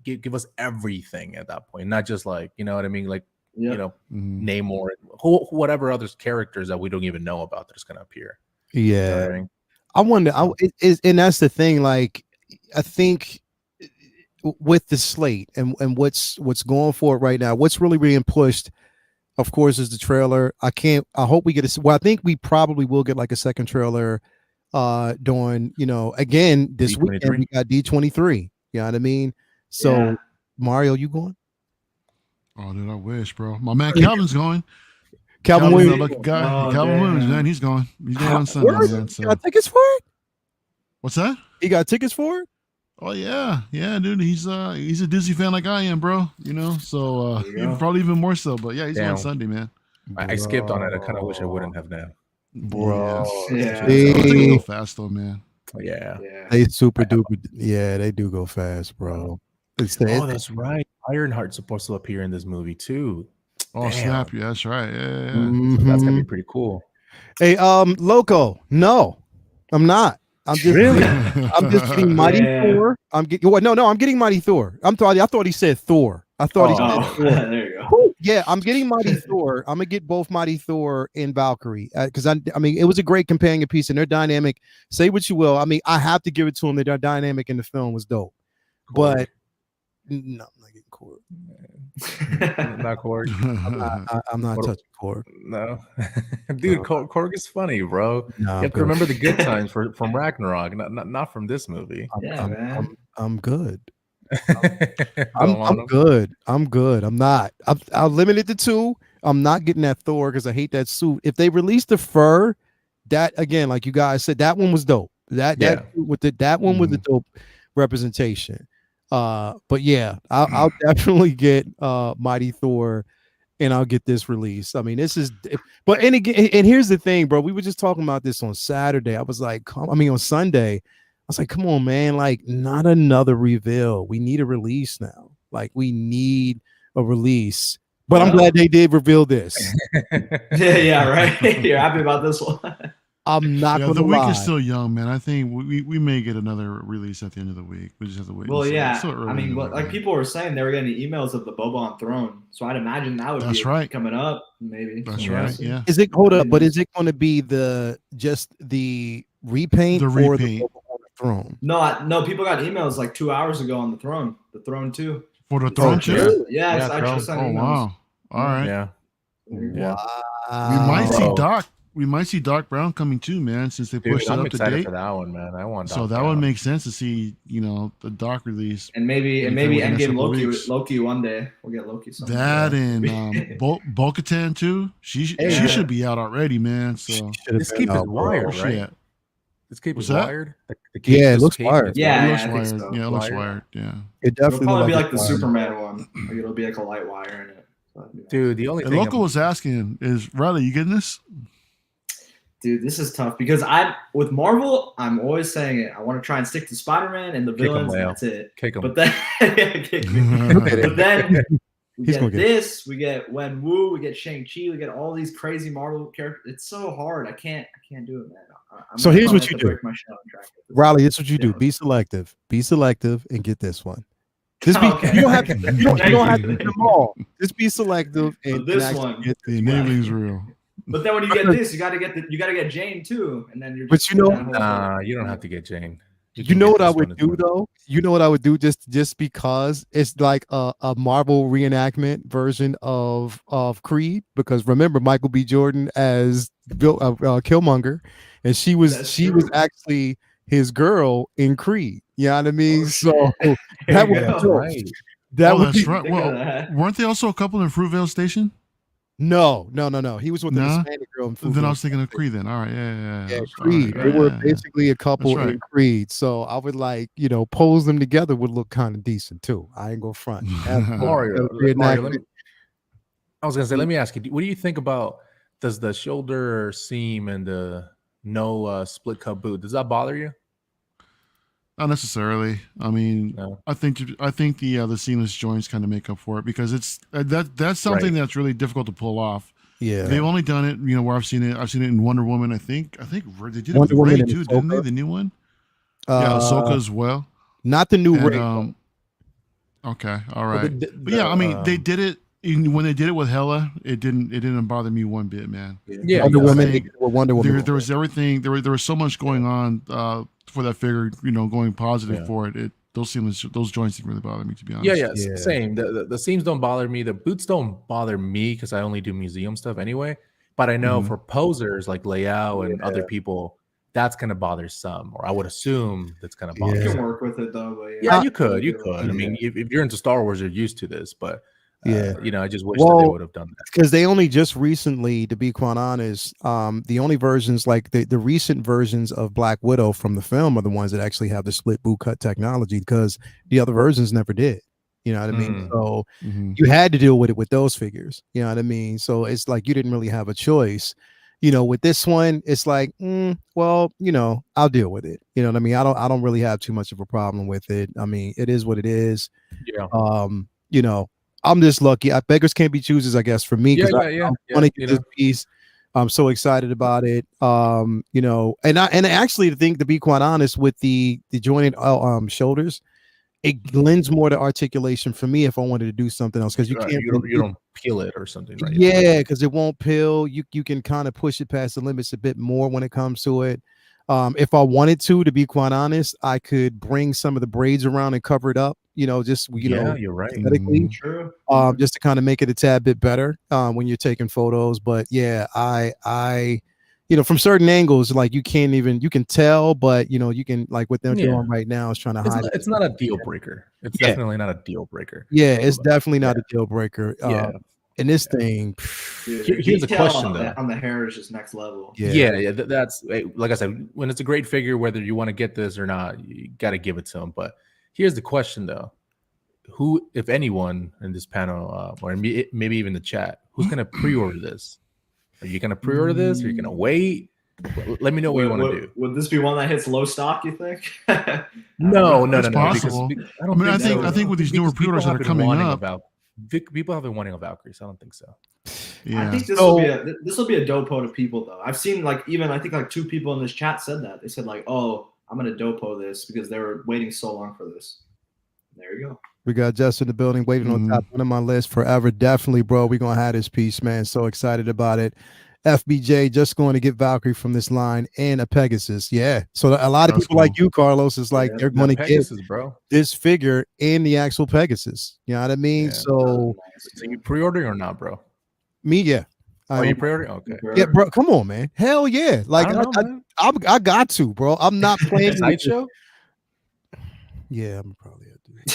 give us everything at that point, not just what I mean, Namor, whatever other characters that we don't even know about that's gonna appear. Yeah, I wonder. And that's the thing. I think with the slate and what's going for it right now, what's really being pushed, of course, is the trailer. I hope we get I think we probably will get a second trailer during again this D23. Weekend we got D23. You know what I mean? So Mario, you going? Oh, dude, I wish, bro. My man Calvin's going. Calvin Calvin's Williams. a lucky guy. Calvin Williams, man, he's going. He's going on Sunday, man. So. He got tickets for it? What's that? He got tickets for it? Oh yeah, dude. He's a Disney fan like I am, bro. You know, so probably even more so. But yeah, he's going Sunday, man. I skipped on it. I kind of wish I wouldn't have now. Bro, yeah. They go fast though, man. Yeah. They super duper. Yeah, they do go fast, bro. That's right. Ironheart's supposed to appear in this movie too. Oh, snap! Yeah, that's right. Yeah. Mm-hmm. So that's gonna be pretty cool. Hey, Loco. No, I'm not. I'm just really. I'm just getting Mighty Thor. I'm getting. No. I'm getting Mighty Thor. I thought he said Thor. I thought he said Thor. There you go. Yeah, I'm getting Mighty Thor. I'm gonna get both Mighty Thor and Valkyrie because I mean it was a great companion piece and their dynamic. Say what you will. I mean I have to give it to them that their dynamic in the film was dope. But no, I'm not getting Korg. Not Korg. I'm not touching Korg. No, dude, Korg is funny, bro. No, you have to remember the good times from Ragnarok, not from this movie. I'm good. I'm good. I'm good. I'm not. I'll limit it to 2. I'm not getting that Thor because I hate that suit. If they release the fur, that again, like you guys said, that one was dope. That one was a dope representation. But yeah, I'll definitely get Mighty Thor, and I'll get this release. I mean, this is. But and here's the thing, bro. We were just talking about this on Saturday. I was like, on Sunday. I was like, come on, man, like not another reveal. We need a release now. Like we need a release. But I'm glad they did reveal this. yeah, right. You're happy about this one. I'm not gonna the lie. week is still young, man. I think we may get another release at the end of the week. We just have to wait. Well, yeah. I mean, like people were saying, they were getting emails of the Boba on Throne, so I'd imagine that would be coming up, maybe. That's right. Yeah. Is it But is it going to be just the repaint or the Boba on the Throne? No. People got emails like 2 hours ago on the Throne 2. For the Throne too? Yeah, I just sent emails. Wow. All right. Yeah. Wow. We might see Doc Brown coming too, man. Since they pushed it up to date for that one, man. I want. So that would make sense to see, the Doc release, and maybe Endgame Loki one day. We'll get Loki. That and Bo-Katan too. She should be out already, man. So this cape is wired, right? This cape is wired. It looks wired. Yeah, it looks wired. Yeah, it looks wired. Yeah, it definitely will probably be like the Superman one. Like it'll be like a light wire in it. Dude, the only thing Loco was asking is, Riley, you getting this? Dude, this is tough because with Marvel, I'm always saying it. I want to try and stick to Spider-Man and the villains, and that's it. Kick him. But then, we get this. We get Wen Wu. We get Shang-Chi. We get all these crazy Marvel characters. It's so hard. I can't do it, man. So here's what you do, Riley. This is what you do. Be selective. Be selective and get this one. Just be. You don't have to. You don't have to get them all. Just be selective and this one. Get the enabling's real. But then when you get this, you gotta get Jane too, and then you're. But you don't have to get Jane. You know what I would do though? You know what I would do just because it's like a Marvel reenactment version of Creed. Because remember Michael B. Jordan as Killmonger, and she was actually his girl in Creed. You know what I mean? So that would be right. That's right. Well, weren't they also a couple in Fruitvale Station? No. He was with the Hispanic girl. Then I was thinking of Creed. Then, all right, yeah. Creed. They were basically a couple in Creed. So I would pose them together would look kind of decent too. I ain't gonna front. Mario, I was gonna say, let me ask you, what do you think about does the shoulder seam and the no split cup boot? Does that bother you? Not necessarily. I mean, no. I think the seamless joints kind of make up for it because it's that's something that's really difficult to pull off. Yeah, they've only done it, where I've seen it. I've seen it in Wonder Woman. I think they did it with Ray too, didn't they? The new one. Yeah, Ahsoka as well. Not the new Ray. Okay, all right. But yeah, I mean, they did it. When they did it with Hela, it didn't bother me one bit, man. Yeah, Wonder Woman. There was everything. There was so much going on for that figure, going positive for it. Those joints didn't really bother me, to be honest. Yeah. Same. The seams don't bother me. The boots don't bother me because I only do museum stuff anyway. But I know for posers like Leao and other people, that's gonna bother some, or I would assume that's gonna bother. You some. can work with it though. But you could. I mean, if you're into Star Wars, you're used to this. But I just wish that they would have done that because they only just recently, to be quite honest, the only versions like the recent versions of Black Widow from the film are the ones that actually have the split boot cut technology, because the other versions never did. You know what I mean? So you had to deal with it with those figures. You know what I mean? So it's like you didn't really have a choice. With this one, it's like, well, I'll deal with it. You know what I mean? I don't really have too much of a problem with it. I mean, it is what it is. Yeah. I'm just lucky. Beggars can't be choosers, I guess, for me, because I want to get this piece. I'm so excited about it. And I actually think, to be quite honest, with the jointed shoulders, it lends more to articulation for me if I wanted to do something else, because you don't peel it or something, right? Yeah, because it won't peel. You can kind of push it past the limits a bit more when it comes to it. If I wanted to be quite honest, I could bring some of the braids around and cover it up. You're right. True. Just to kind of make it a tad bit better when you're taking photos. But yeah, I from certain angles, like you can tell, but you can, like what they're doing right now is trying to hide it. It's not a deal breaker. It's definitely not a deal breaker. Yeah, it's definitely not a deal breaker. And this thing, here's a question though. On the hair is just next level. Yeah. That's like I said, when it's a great figure, whether you want to get this or not, you got to give it to them. But here's the question though: who, if anyone in this panel, or maybe even the chat, who's going to pre-order this? Are you going to pre-order this? Or are you going to wait? Let me know what you want to do. Would this be one that hits low stock, you think? No. Possible. I think with these newer pre-orders that are coming up, people have been wanting a Valkyrie, so I don't think so. Yeah. I think this will be a dopo to people though. I've seen I think like 2 people in this chat said that. They said like, "Oh, I'm gonna dopo this," because they were waiting so long for this. There you go. We got Jess in the building, waiting on top one of my list forever. Definitely, bro. We're gonna have this piece, man. So excited about it. FBJ just going to get Valkyrie from this line and a Pegasus. Yeah. So a lot of people like you, Carlos, is like they're going to get this figure and the actual Pegasus. You know what I mean? Yeah. So you pre-ordering or not, bro? Me, yeah. Are you pre-ordering? Okay. Yeah, bro. Come on, man. Hell yeah. Like I got to, bro. I'm not playing sideshow. Yeah, I'm probably.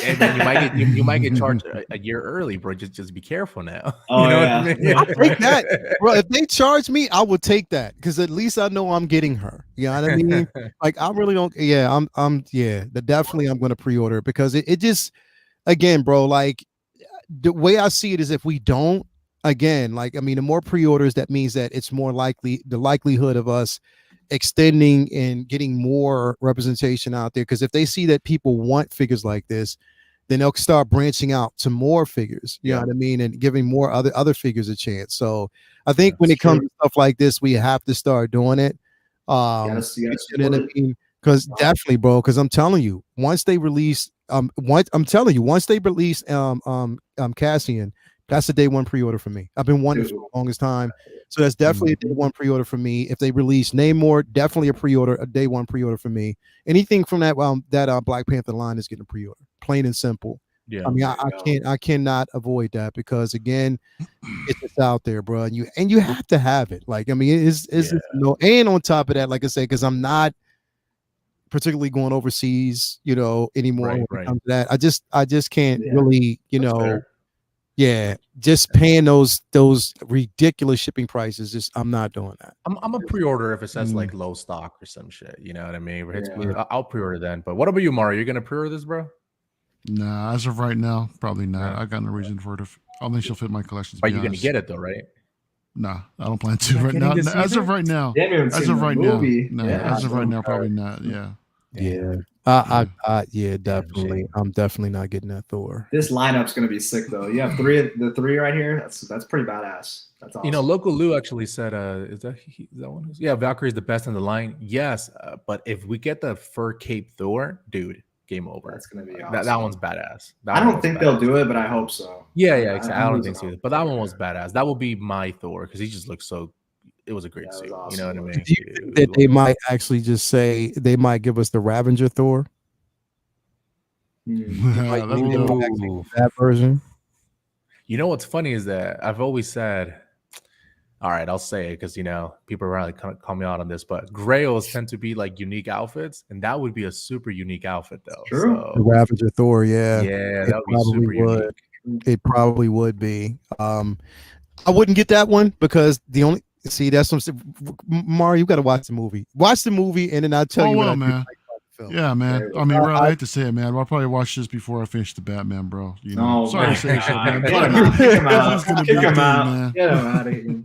And then you might get charged a year early, bro. Just be careful now. Oh, what I mean? I'll take that, bro. If they charge me, I would take that, because at least I know I'm getting her. You know what I mean? Like I really don't. Yeah, definitely I'm going to pre-order it, because it just, again, bro. Like the way I see it is, if we don't, again, like, I mean, the more pre-orders, that means that it's more likely, the likelihood of us extending and getting more representation out there, because if they see that people want figures like this, then they'll start branching out to more figures, you know what I mean, and giving more other figures a chance. So I think when it comes to stuff like this, we have to start doing it. Because definitely, bro, because I'm telling you, once they release Cassian, that's a day one pre-order for me. I've been wanting for the longest time. So that's definitely a day one pre-order for me. If they release Namor, definitely a day one pre-order for me. Anything from that Black Panther line is getting a pre-order, plain and simple. Yeah, I mean, I cannot avoid that, because again, it's just out there, bro. And you have to have it. Like, I mean, and on top of that, like I say, because I'm not particularly going overseas, anymore. When it comes to that, I just can't really, Yeah, just paying those ridiculous shipping prices. I'm not doing that. I'm a pre-order if it says like low stock or some shit. You know what I mean? I'll pre-order then. But what about you, Mario? You're gonna pre-order this, bro? Nah, as of right now, probably not. I got no reason for it. I don't think she'll fit my collection. But you're gonna get it though, right? Nah, I don't plan to right now. As of right now, as of right now, probably not. Yeah. Definitely. I'm definitely not getting that Thor. This lineup's gonna be sick though. You have the three right here. That's pretty badass. That's awesome. Local Lou actually said, is that one? Yeah, Valkyrie is the best in the line. Yes, but if we get the fur cape Thor, dude, game over. That's gonna be awesome. That one's badass. I don't think they'll do it, but I hope so. Yeah, exactly. I don't think so. But that one was badass. That will be my Thor, because he just looks so. It was a great suit. Awesome. You know what I mean? Do you think that they might actually just say they might give us the Ravager Thor? That version. You know what's funny is that I've always said, all right, I'll say it because people are really call me out on this, but Grails tend to be like unique outfits, and that would be a super unique outfit though. True. So, the Ravager Thor, yeah, that would be super unique. It probably would be. I wouldn't get that one because the only that's what Mario. You got to watch the movie. Watch the movie, and then I'll tell you. Well, man. Yeah, man. I mean, I hate to say it, man. I'll probably watch this before I finish the Batman, bro. You know, sorry to say shit, man. Get him out. Get him out of here.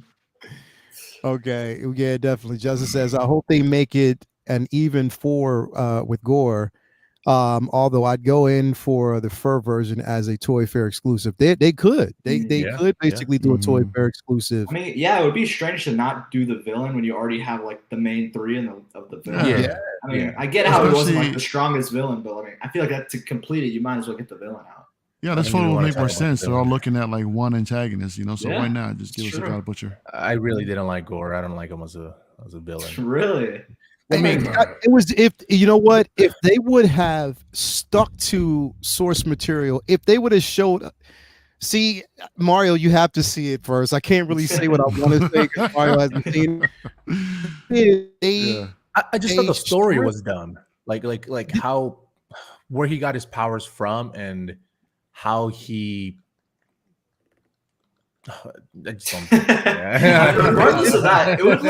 Okay, yeah, definitely. Justin says, I hope they make it an even 4 with gore. Although I'd go in for the fur version as a Toy Fair exclusive. They could. They could basically do a Toy Fair exclusive. I mean, yeah, it would be strange to not do the villain when you already have like the main 3 of the villain. Yeah. I mean, I get how it wasn't like the strongest villain, but I mean, I feel like that to complete it, you might as well get the villain out. Yeah, that's what would make more sense. They're all looking at like one antagonist, you know. So why not just give us a God Butcher? I really didn't like Gore. I don't like him as a villain. Really? I mean, it was if you know what, if they would have stuck to source material, if they would have showed. See, Mario, you have to see it first. I can't really say what I want to say because Mario hasn't seen it. I just thought the story was dumb. Like how where he got his powers from and how he. I just don't. Regardless of that, it would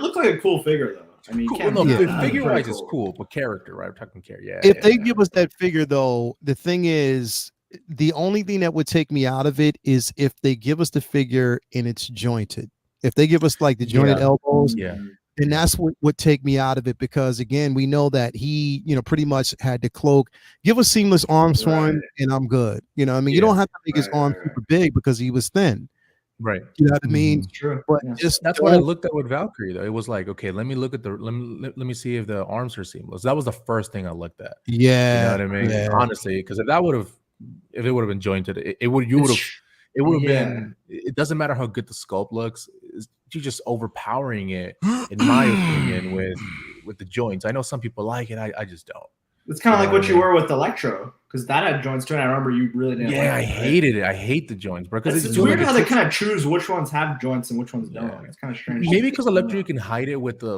look like a cool figure though. I mean, cool. Figure-wise is cool, but character, right? We're talking character. Yeah. If they give us that figure, though, the thing is, the only thing that would take me out of it is if they give us the figure and it's jointed. If they give us like the jointed elbows, then that's what would take me out of it because again, we know that he, pretty much had the cloak. Give us seamless arms for him, and I'm good. You know, I mean, you don't have to make his arms super big because he was thin. Right. You know what I mean? True. But that's what I looked at with Valkyrie though. It was like, okay, let me look at let me see if the arms are seamless. That was the first thing I looked at. Yeah. You know what I mean? Yeah. Honestly, because if it would have been jointed, it would have been it doesn't matter how good the sculpt looks, you're just overpowering it, in my opinion, with the joints. I know some people like it, I just don't. It's kind of like what you were with Electro, because that had joints too, and I remember you really didn't. Yeah, I hated it. I hate the joints, bro. Because it's weird how they kind of choose which ones have joints and which ones don't. It's kind of strange. Maybe because Electro you can hide it with the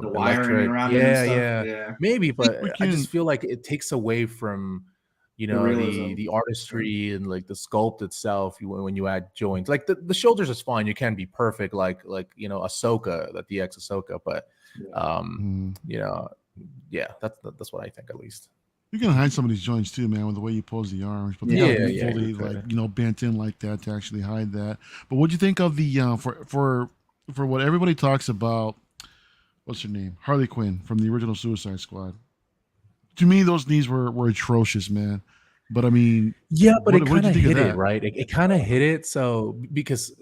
wiring around it and stuff. Yeah. Maybe, but I just feel like it takes away from the artistry and like the sculpt itself when you add joints. Like the shoulders is fine. You can be perfect, like Ahsoka, the DX Ahsoka, but that's what I think at least. You can hide some of these joints too, man, with the way you pose the arms, but they gotta be fully bent in like that to actually hide that. But what do you think of the for what everybody talks about? What's her name? Harley Quinn from the original Suicide Squad. To me, those knees were atrocious, man. But I mean, but it kind of hit it, right? It kind of hit it. So because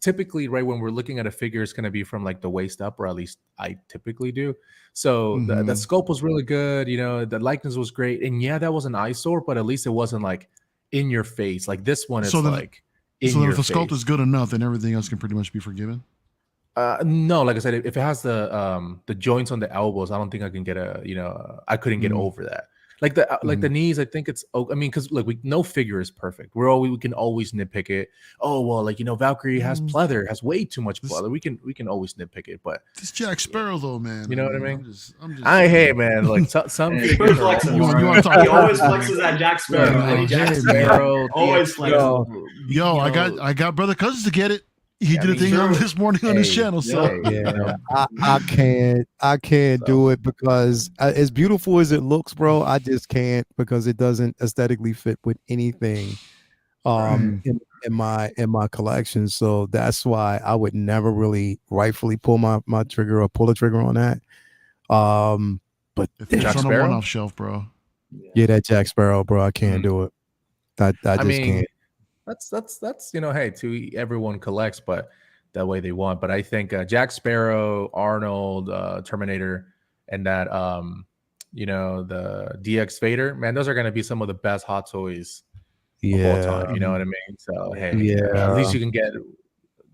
typically, right, when we're looking at a figure, it's going to be from like the waist up, or at least I typically do. So the sculpt was really good. The likeness was great, and that was an eyesore, but at least it wasn't like in your face. Like this one is in your face. So if the sculpt is good enough, then everything else can pretty much be forgiven. No, like I said, if it has the joints on the elbows, I don't think I can get I couldn't get over that. Like the knees, I think it's. I mean, because look, no figure is perfect. We can always nitpick it. Oh well, Valkyrie has pleather, has way too much pleather. We can always nitpick it, but this Jack Sparrow though, man. You know what I mean? I hate, man. Like some figures. He always flexes at Jack Sparrow. Jack Sparrow always flexes. Yo, I got brother cousins to get it. He did a thing this morning on his channel, so I can't do it because as beautiful as it looks, bro, I just can't because it doesn't aesthetically fit with anything in my collection. So that's why I would never really rightfully pull my trigger or pull the trigger on that. But if it's on a one-off shelf, bro. Yeah, that Jack Sparrow, bro, I can't do it. I just can't. That's hey, to everyone collects, but that way they want. But I think Jack Sparrow, Arnold, Terminator, and that the DX Vader, man, those are gonna be some of the best hot toys of all time. You know what I mean? So hey, at least you can get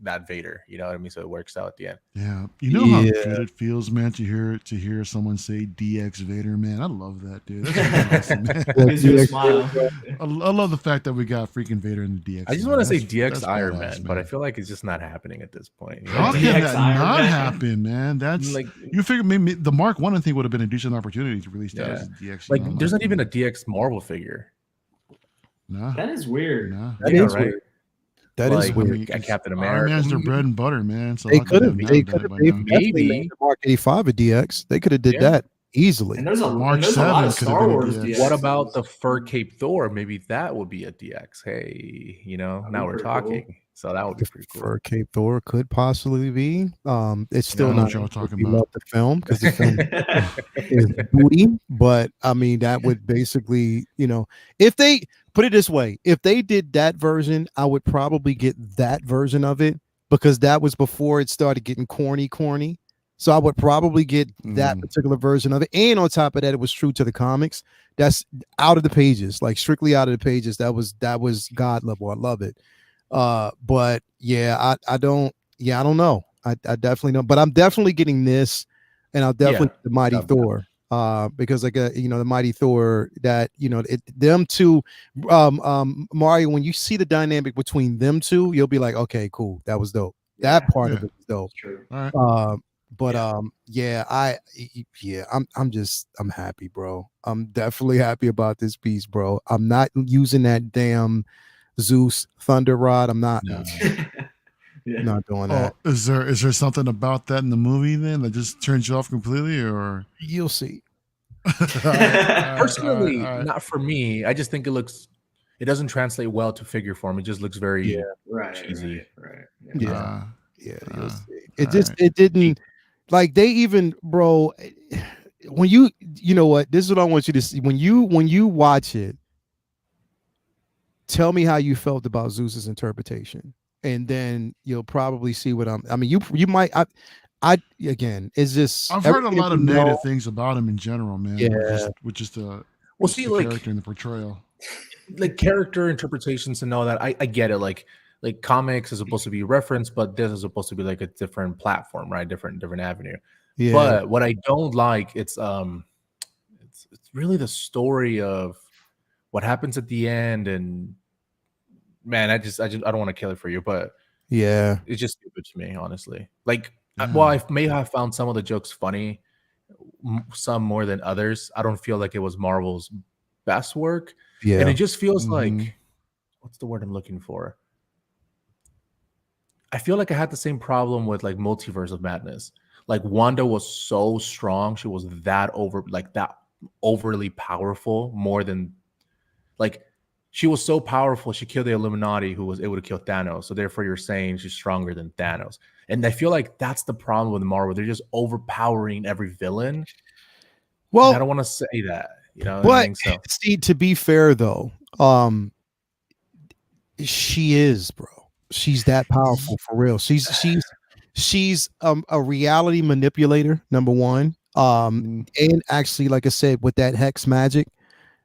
that Vader. You know what I mean? So it works out at the end. Yeah, you know how good it feels, man, to hear someone say DX Vader, man. I love that, dude. That's awesome, man. Gives you a smile. I love the fact that we got freaking Vader in the DX. I just want to say DX Iron Man, but I feel like it's just not happening at this point. How can that not happen, man? That's like you figure maybe the Mark 1 I think would have been a decent opportunity to release that as a DX. Like there's not even a DX Marvel figure. Nah. That is weird. Nah. That is right. Weird. That is weird. I mean, Captain America. Iron Man's their bread and butter, man. So they could have. They could have. Maybe Mark 85 a DX. They could have did that easily. And there's a Mark 7 lot of Star Wars DX. What about the fur cape Thor? Maybe that would be a DX. Hey, now we're talking. Cool. So that would be pretty cool. Fur cape Thor could possibly be. It's still not what y'all talking about. Love the film because the film is booty. But I mean, that would basically, if they put it this way, if they did that version, I would probably get that version of it because that was before it started getting corny. So I would probably get that particular version of it. And on top of that, it was true to the comics. That's out of the pages, like strictly out of the pages. That was God level. I love it. But yeah, I don't know. I definitely know, but I'm definitely getting this, and I'll definitely get the Mighty Thor. Because the Mighty Thor that, them two, Mario, when you see the dynamic between them two, you'll be like, okay, cool. That was dope. That part of it was dope. True. All right. But I'm happy, bro. I'm definitely happy about this piece, bro. I'm not using that damn Zeus Thunder Rod. I'm not not doing that. Is there something about that in the movie then that just turns you off completely, or you'll see? Personally, not for me. I just think it doesn't translate well to figure form. It just looks very cheesy. Right. It didn't. Like they even, bro, when you know what, this is what I want you to see. When you watch it, tell me how you felt about Zeus's interpretation. And then you'll probably see what you might, again, is this. I've heard a lot of negative things about him in general, man. Yeah. Which is the character and the portrayal. Like character interpretations and all that. I get it. Like comics is supposed to be referenced, but this is supposed to be like a different platform, right? Different avenue. Yeah. But what I don't like, it's really the story of what happens at the end, and man, I don't want to kill it for you, but yeah, it's just stupid to me, honestly. Like, I may have found some of the jokes funny, some more than others. I don't feel like it was Marvel's best work. Yeah, and it just feels like, what's the word I'm looking for? I feel like I had the same problem with like Multiverse of Madness. Like Wanda was so strong. She was that overly powerful, more than like she was so powerful. She killed the Illuminati who was able to kill Thanos. So therefore you're saying she's stronger than Thanos. And I feel like that's the problem with Marvel. They're just overpowering every villain. Well, and I don't want to say that, but see, to be fair though, she is, bro. She's that powerful for real. She's a reality manipulator, number one. And actually, like I said, with that hex magic,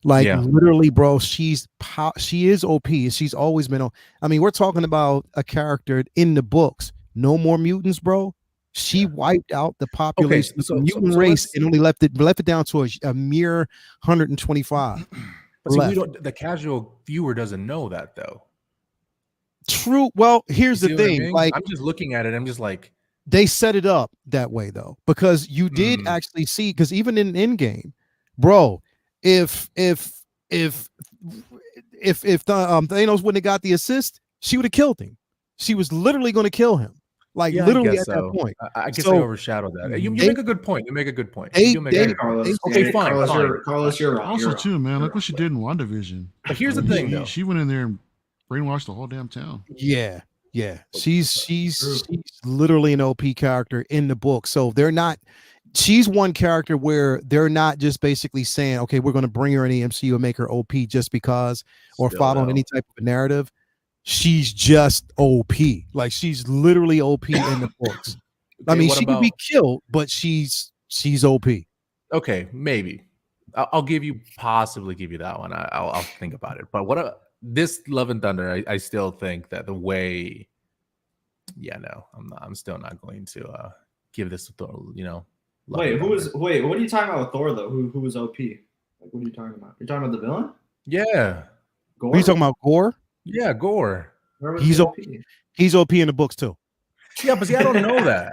literally, bro, she is OP. She's always been on. I mean, we're talking about a character in the books. No More Mutants, bro. She wiped out the population of the mutant race and only left it down to a mere 125. But see, the casual viewer doesn't know that though. True. Well, here's the thing. I mean? Like, I'm just looking at it. I'm just like, they set it up that way though, because you did actually see. Because even in Endgame, bro, if Thanos wouldn't have got the assist, she would have killed him. She was literally going to kill him. Like literally at that point. I guess I overshadowed that. You make a good point. Carlos, okay, fine. Carlos, you're wrong. Also, too, man, look what she did in WandaVision. But here's the thing, though. She went in there and brainwashed the whole damn town. Yeah. She's literally an OP character in the book. So they're not. She's one character where they're not just basically saying, okay, we're going to bring her in the MCU and make her OP just because, or following any type of narrative. She's just OP. Like she's literally OP in the books. Okay, I mean, she could be killed, but she's OP. Okay, maybe. I'll possibly give you that one. I'll think about it. But this Love and Thunder, I still think that the way, I'm still not going to give this to Thor. Wait, what are you talking about with Thor though? Who was OP? Like, what are you talking about? You're talking about the villain? Yeah. Gore? Are you talking about Gore? Yeah, Gore. He's OP. He's OP in the books too. Yeah, but see, I don't know that.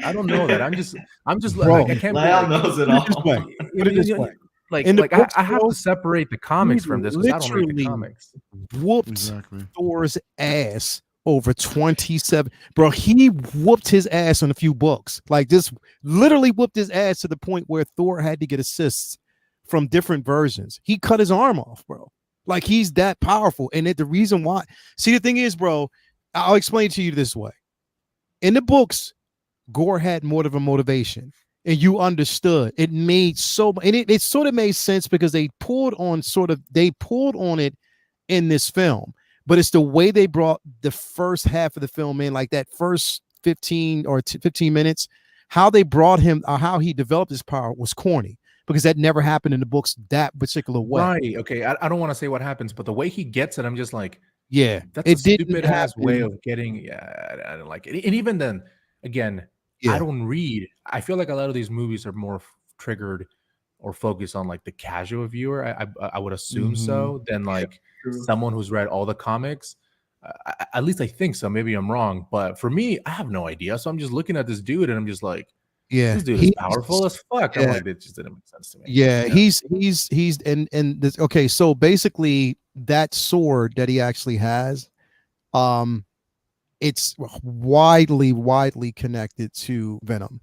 I'm just bro, like, I can't. Leon knows it all. Put it this way. Like, in the like books, I have bro, to separate the comics he from this because I don't read the literally comics. whooped Thor's ass over 27. Bro, he whooped his ass on a few books. Like, just literally whooped his ass to the point where Thor had to get assists from different versions. He cut his arm off, bro. Like, he's that powerful. And the reason why, see, the thing is, bro, I'll explain to you this way. In the books, Gore had more of a motivation, and you understood. It made and it sort of made sense because they pulled on it in this film. But it's the way they brought the first half of the film in, like that first 15 minutes, how they brought him, or how he developed his power was corny, because that never happened in the books that particular way. Right. Okay. I don't want to say what happens, but the way he gets it, I'm just like, yeah, that's a stupid ass way of getting. Yeah, I don't like it. And even then, again, I don't read. I feel like a lot of these movies are more triggered or focused on like the casual viewer. I would assume so, than like someone who's read all the comics. At least I think so. Maybe I'm wrong, but for me, I have no idea. So I'm just looking at this dude, and I'm just like, yeah, this dude is powerful as fuck. I'm like, it just didn't make sense to me. Yeah, he's and this. Okay, so basically, that sword that he actually has, it's widely connected to Venom.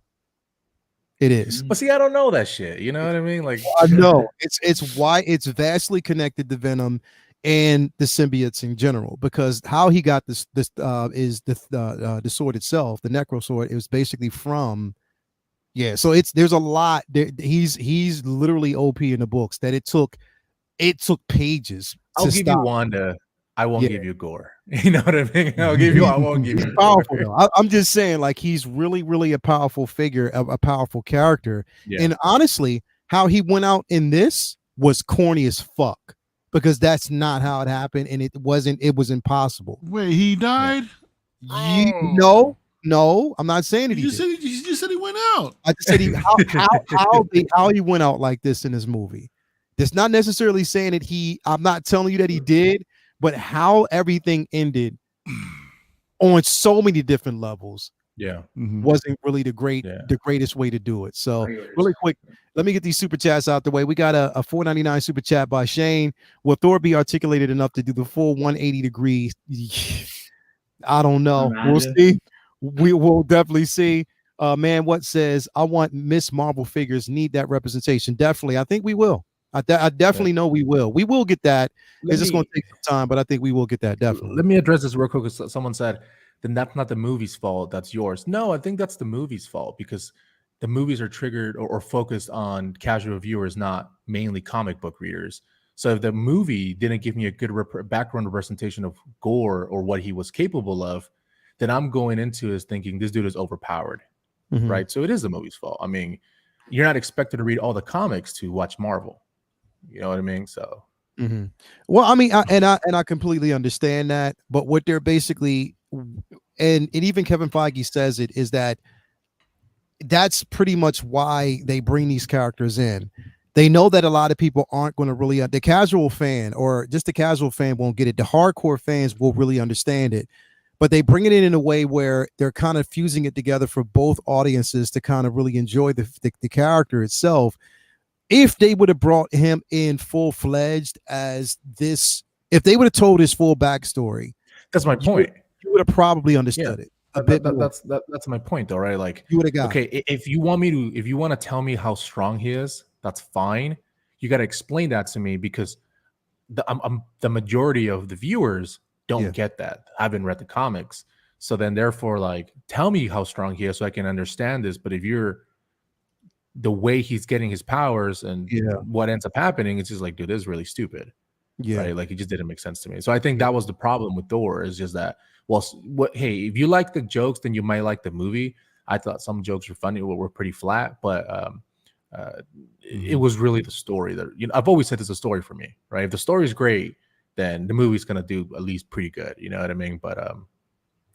It is. But see, I don't know that shit. You know what I mean? Like, I know it's vastly connected to Venom and the symbiotes in general, because how he got this is the sword itself, the Necro sword. It was basically from. Yeah, so there's a lot there. He's literally OP in the books that it took pages. I'll give you Wanda. I won't give you Gore. You know what I mean? I won't give you powerful though. I'm just saying, like, he's really a powerful figure, a powerful character. Yeah. And honestly, how he went out in this was corny as fuck, because that's not how it happened, and it was impossible. Wait, he died? No, I'm not saying that you said he went out. I just said how he went out like this in this movie. That's not necessarily saying that I'm not telling you that he did, but how everything ended on so many different levels. Yeah, wasn't really the greatest way to do it. So really quick, let me get these super chats out the way. We got a $4.99 super chat by Shane. Will Thor be articulated enough to do the full 180 degrees? I don't know. We'll see. We will definitely see. Man, what says, I want Miss Marvel figures, need that representation. Definitely. I think we will. I definitely know we will. We will get that. It's just going to take some time, but I think we will get that, definitely. Let me address this real quick, because someone said, then that's not the movie's fault, that's yours. No, I think that's the movie's fault, because the movies are triggered or focused on casual viewers, not mainly comic book readers. So if the movie didn't give me a good background representation of Gore or what he was capable of, then I'm going into this thinking this dude is overpowered, right? So it is the movie's fault. I mean, you're not expected to read all the comics to watch Marvel. You know what I mean? So, well, I mean, I completely understand that, but what they're basically, and even Kevin Feige says it, is that's pretty much why they bring these characters in. They know that a lot of people aren't going to really, the casual fan or just the casual fan won't get it. The hardcore fans will really understand it. But they bring it in a way where they're kind of fusing it together for both audiences to kind of really enjoy the character itself. If they would have brought him in full-fledged as this, if they would have told his full backstory, that's my point. You would have probably understood it a bit more. That's my point, though, right? Like, you would have got. Okay, if you want to tell me how strong he is, that's fine. You got to explain that to me, because the majority of the viewers don't get that. I haven't read the comics. So then therefore, like, tell me how strong he is so I can understand this. But if you're the way he's getting his powers and what ends up happening, it's just like, dude, this is really stupid. Yeah. Right? Like, it just didn't make sense to me. So I think that was the problem with Thor, is just that, well, hey, if you like the jokes, then you might like the movie. I thought some jokes were funny, were pretty flat, but it was really the story that, I've always said it's a story for me, right? If the story is great, then the movie's gonna do at least pretty good. You know what I mean? But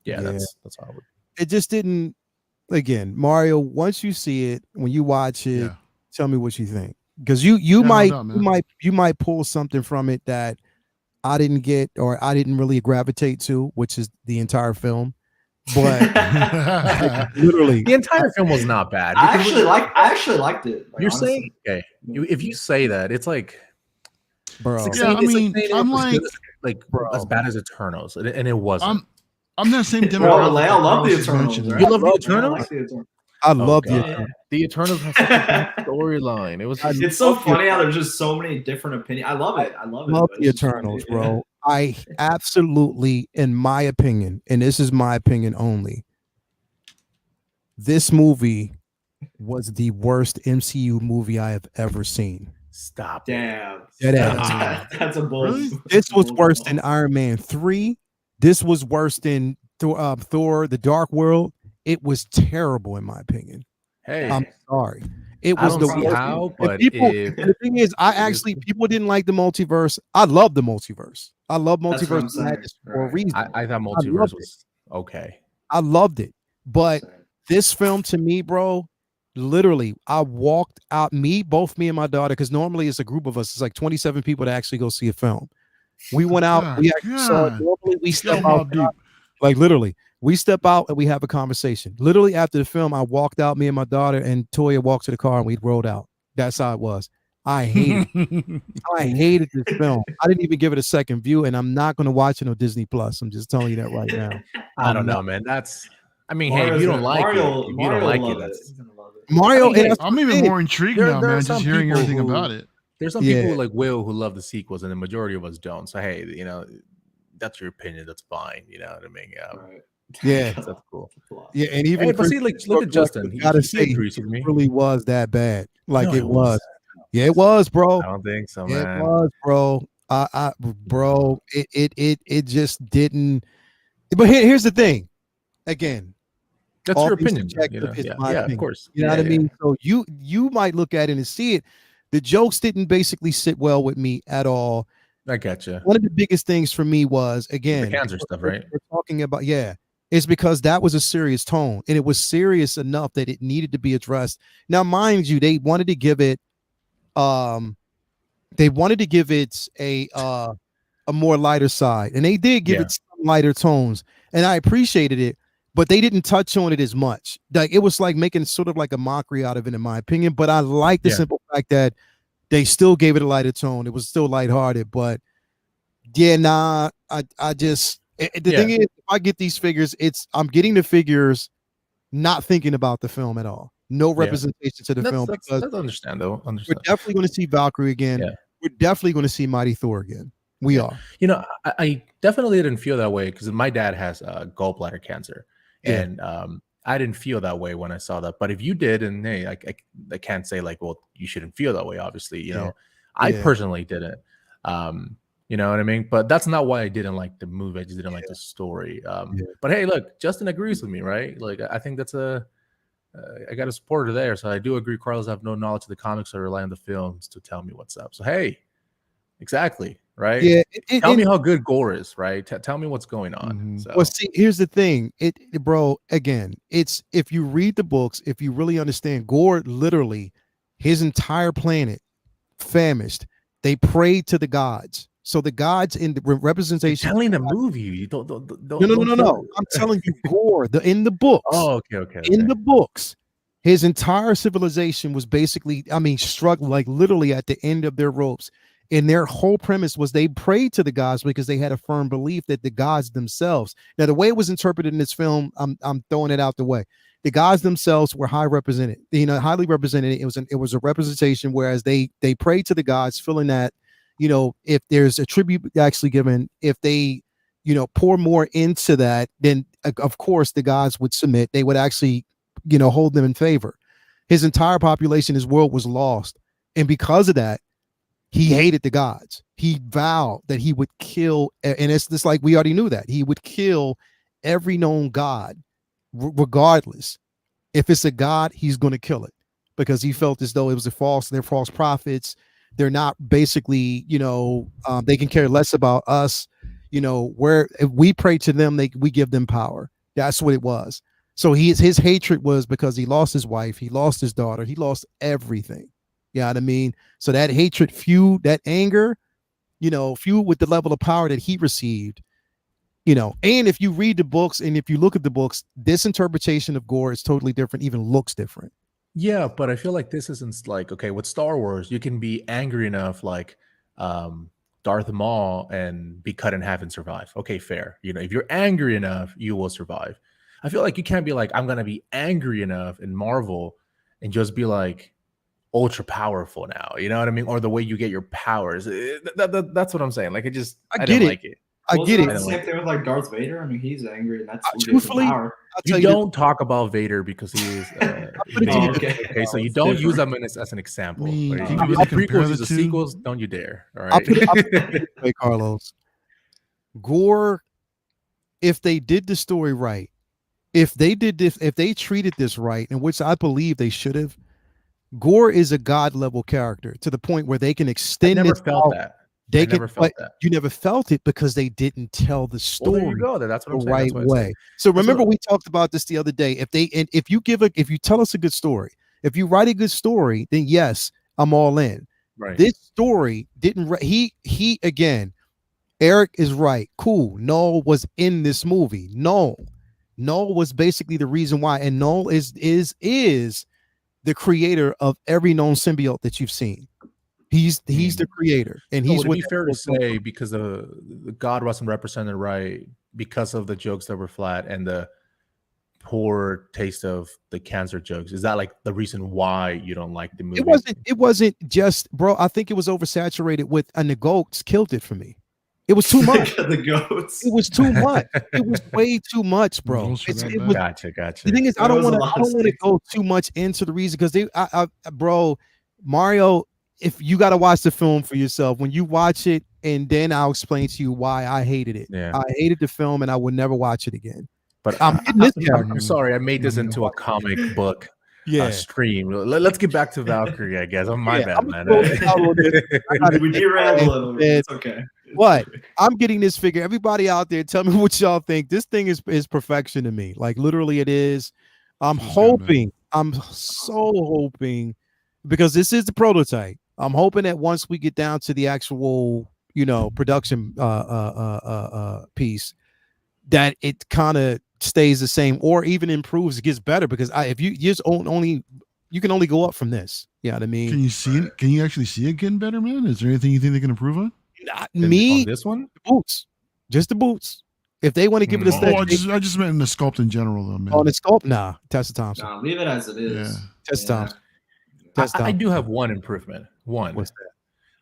that's how it would. It just didn't. Again, Mario, once you see it, when you watch it, tell me what you think, because you might pull something from it that I didn't get or I didn't really gravitate to, which is the entire film. but literally, the entire film was not bad. I actually liked it. You're saying, okay, if you say that, it's like, bro. It's like Yeah, saying, I mean, I'm like as bad as Eternals, and it wasn't. I'm that same Bro, demographic. I love the Carlos is Eternals. mentioning. Right? You love the I Eternals? like the Eternals. I love God. The Eternals have such a bad storyline. It was. It's so funny how there's just so many different opinions. I love it. I love it. Love but the it's just Eternals, funny. bro. I absolutely, in my opinion, and this is my opinion only, this movie was the worst MCU movie I have ever seen. Stop. Damn. That's a bull. Really? This was worse than Iron Man 3. This was worse than Thor: The Dark World. It was terrible, in my opinion. Hey, I'm sorry. It was I the don't see worst. how, And but people, the thing is, people didn't like the multiverse. I love the multiverse. I love That's what I'm multiverse saying. madness for a Right. reason. I thought multiverse was okay. I loved it. But this film, to me, bro, literally, I walked out, both me and my daughter, because normally it's a group of us. It's like 27 people to actually go see a film. We went out. We actually saw it. Normally we step out. Like literally, we step out and we have a conversation. Literally after the film, I walked out, me and my daughter, and Toya walked to the car and we rolled out. That's how it was. I hated this film. I didn't even give it a second view, and I'm not going to watch it on Disney Plus. I'm just telling you that right now. I don't know, man. I mean, hey, if you don't like it, if you don't like it, that's Mario. I'm even more intrigued now, man. Just hearing everything about it. There's some people like Will who love the sequels, and the majority of us don't. So hey, that's your opinion. That's fine. You know what I mean? Yeah, that's cool. Yeah, and even but see, like, look at Justin. He gotta say, agrees with me. It really was that bad. Like it was. Yeah, it was, bro. I don't think so, man. It was, bro. Bro, it just didn't. But here's the thing. Again, that's your opinion. My opinion. Of course. You know what I mean? So you might look at it and see it. The jokes didn't basically sit well with me at all. I gotcha. One of the biggest things for me was, again, the cancer stuff, right? We're talking about, it's because that was a serious tone, and it was serious enough that it needed to be addressed. Now, mind you, they wanted to give it a more lighter side, and they did give it some lighter tones, and I appreciated it, but they didn't touch on it as much. Like it was like making sort of like a mockery out of it, in my opinion. But I like the simple fact that they still gave it a lighter tone. It was still lighthearted, but I just the thing is, if I get these figures, I'm getting the figures not thinking about the film at all. No representation to the film. That's understandable. We're definitely going to see Valkyrie again. Yeah. We're definitely going to see Mighty Thor again. We are. You know, I definitely didn't feel that way because my dad has gallbladder cancer, and I didn't feel that way when I saw that. But if you did, and hey, I can't say like, well, you shouldn't feel that way. Obviously, you know, I personally didn't. You know what I mean? But that's not why I didn't like the movie. I just didn't like the story. But hey, look, Justin agrees with me, right? Like, I think that's I got a supporter there. So I do agree. Carlos have no knowledge of the comics or rely on the films to tell me what's up. So hey, exactly. Right. Yeah. Tell me how good gore is, right? Tell me what's going on. Mm-hmm. So. Well, see, here's the thing. Bro, again, it's if you read the books, if you really understand, Gore literally, his entire planet famished. They prayed to the gods. So the gods in the representation. You're telling the movie. You don't No. I'm telling you, Gore, in the books. Oh, okay. In the books, his entire civilization was basically, struggling, like literally at the end of their ropes. And their whole premise was they prayed to the gods because they had a firm belief that the gods themselves. Now, the way it was interpreted in this film, I'm throwing it out the way. The gods themselves were highly represented. It was a representation, whereas they prayed to the gods, feeling that, if there's a tribute actually given, if they, pour more into that, then of course the gods would submit. They would actually, hold them in favor. His entire population, his world was lost, and because of that, he hated the gods. He vowed that he would kill, and it's just like we already knew that he would kill every known god, regardless. If it's a god, he's going to kill it because he felt as though it was they're false prophets. They're not basically, they can care less about us. Where if we pray to them, we give them power. That's what it was. So his hatred was because he lost his wife, he lost his daughter, he lost everything. You know what I mean? So that hatred fueled, that anger, fueled with the level of power that he received. And if you read the books and if you look at the books, this interpretation of Gore is totally different, even looks different. Yeah, but I feel like this isn't like, okay, with Star Wars, you can be angry enough like Darth Maul and be cut in half and survive. Okay, fair. If you're angry enough, you will survive. I feel like you can't be like, I'm going to be angry enough in Marvel and just be like ultra powerful now. You know what I mean? Or the way you get your powers. That's what I'm saying. Like, I didn't like it. I get it. The same thing with like Darth Vader. I mean, he's angry, and that's truthfully, power. You don't talk about Vader because he is. Okay, so you don't use him as an example. Can Right? you really compare Prequels the to two? sequels, don't you dare! All I'll right. put it this way, Carlos. Gore, if they did the story right, if they treated this right, in which I believe they should have, Gore is a god level character to the point where they can extend. I never felt that. They never felt that. You never felt it because they didn't tell the story. Well, there you go. That's what I'm saying. Right way. So remember, we talked about this the other day. If you tell us a good story, if you write a good story, then yes, I'm all in. Right. This story didn't. He again. Eric is right. Cool. Null was in this movie. Null was basically the reason why, and Null is the creator of every known symbiote that you've seen. He's the creator, and he's. Would it be fair to say because the God wasn't represented right because of the jokes that were flat and the poor taste of the cancer jokes? Is that like the reason why you don't like the movie? It wasn't just, bro. I think it was oversaturated with, and the goats killed it for me. It was too much. The goats. It was too much. It was way too much, bro. Gotcha. The thing is, I don't want to go too much into the reason because bro, Mario. If you got to watch the film for yourself, when you watch it, and then I'll explain to you why I hated it. Yeah. I hated the film, and I would never watch it again. But I'm sorry, I made this into a comic book stream. Let's get back to Valkyrie, I guess. My bad, man. We derailed a little bit. It's okay. What? I'm getting this figure. Everybody out there, tell me what y'all think. This thing is perfection to me. Like, literally, it is. I'm so hoping, because this is the prototype. I'm hoping that once we get down to the actual, production piece, that it kind of stays the same or even improves, it gets better. Because if you just you can only go up from this. You know what I mean? Can you see it? Can you actually see it getting better, man? Is there anything you think they can improve on? Not me. On this one, the boots, just the boots. If they want to give it a I just meant in the sculpt in general, though, man. On the sculpt, nah. Tessa Thompson. Nah, leave it as it is. Yeah. Tessa Thompson. I do have one improvement. One. What's that?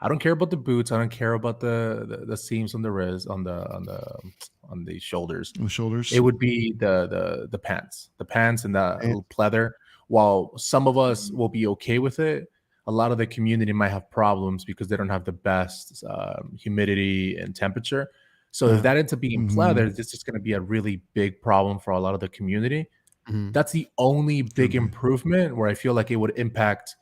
I don't care about the boots. I don't care about the seams on the wrist, on the shoulders. On the shoulders. It would be the pants. The pants and the little pleather. While some of us will be okay with it, a lot of the community might have problems because they don't have the best humidity and temperature. So if that ends up being pleather, this is going to be a really big problem for a lot of the community. That's the only big improvement where I feel like it would impact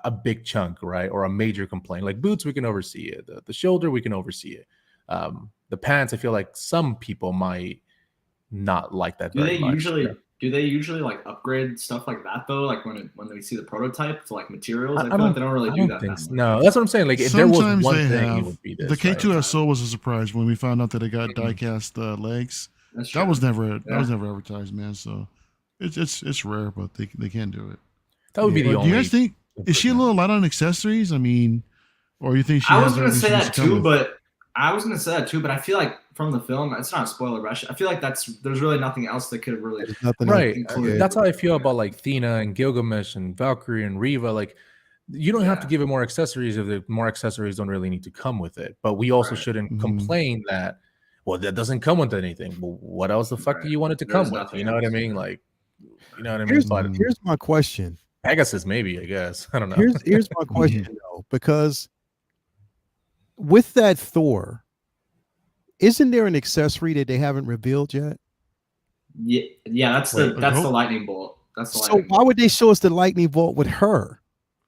a big chunk, right? Or a major complaint. Like boots, we can oversee it. The shoulder, we can oversee it. The pants, I feel like some people might not like that very much. Do they usually like upgrade stuff like that though? Like when they see the prototype to like materials, I feel like they don't really do that. No, that's what I'm saying. Like if there was one thing, it would be this. The K2SO was a surprise when we found out that it got die-cast legs. That was never advertised, man. So it's rare, but they can do it. That would be the only. Do you guys think is she a little light on accessories? I mean, or you think she? I was going to say that too, but I feel like from the film, it's not a spoiler, but I feel like there's really nothing else that could have really included. That's how I feel about like Thena and Gilgamesh and Valkyrie and Riva. Like, you don't have to give it more accessories if the more accessories don't really need to come with it. But we also shouldn't complain that, well, that doesn't come with anything. Well, what else the fuck do you want it to come with? You know what I mean? Like, you know what I mean? Here's my question. Pegasus, maybe, I guess. I don't know. Here's my question though, because with that Thor, isn't there an accessory that they haven't revealed yet? Yeah, that's the lightning bolt. Why would they show us the lightning bolt with her?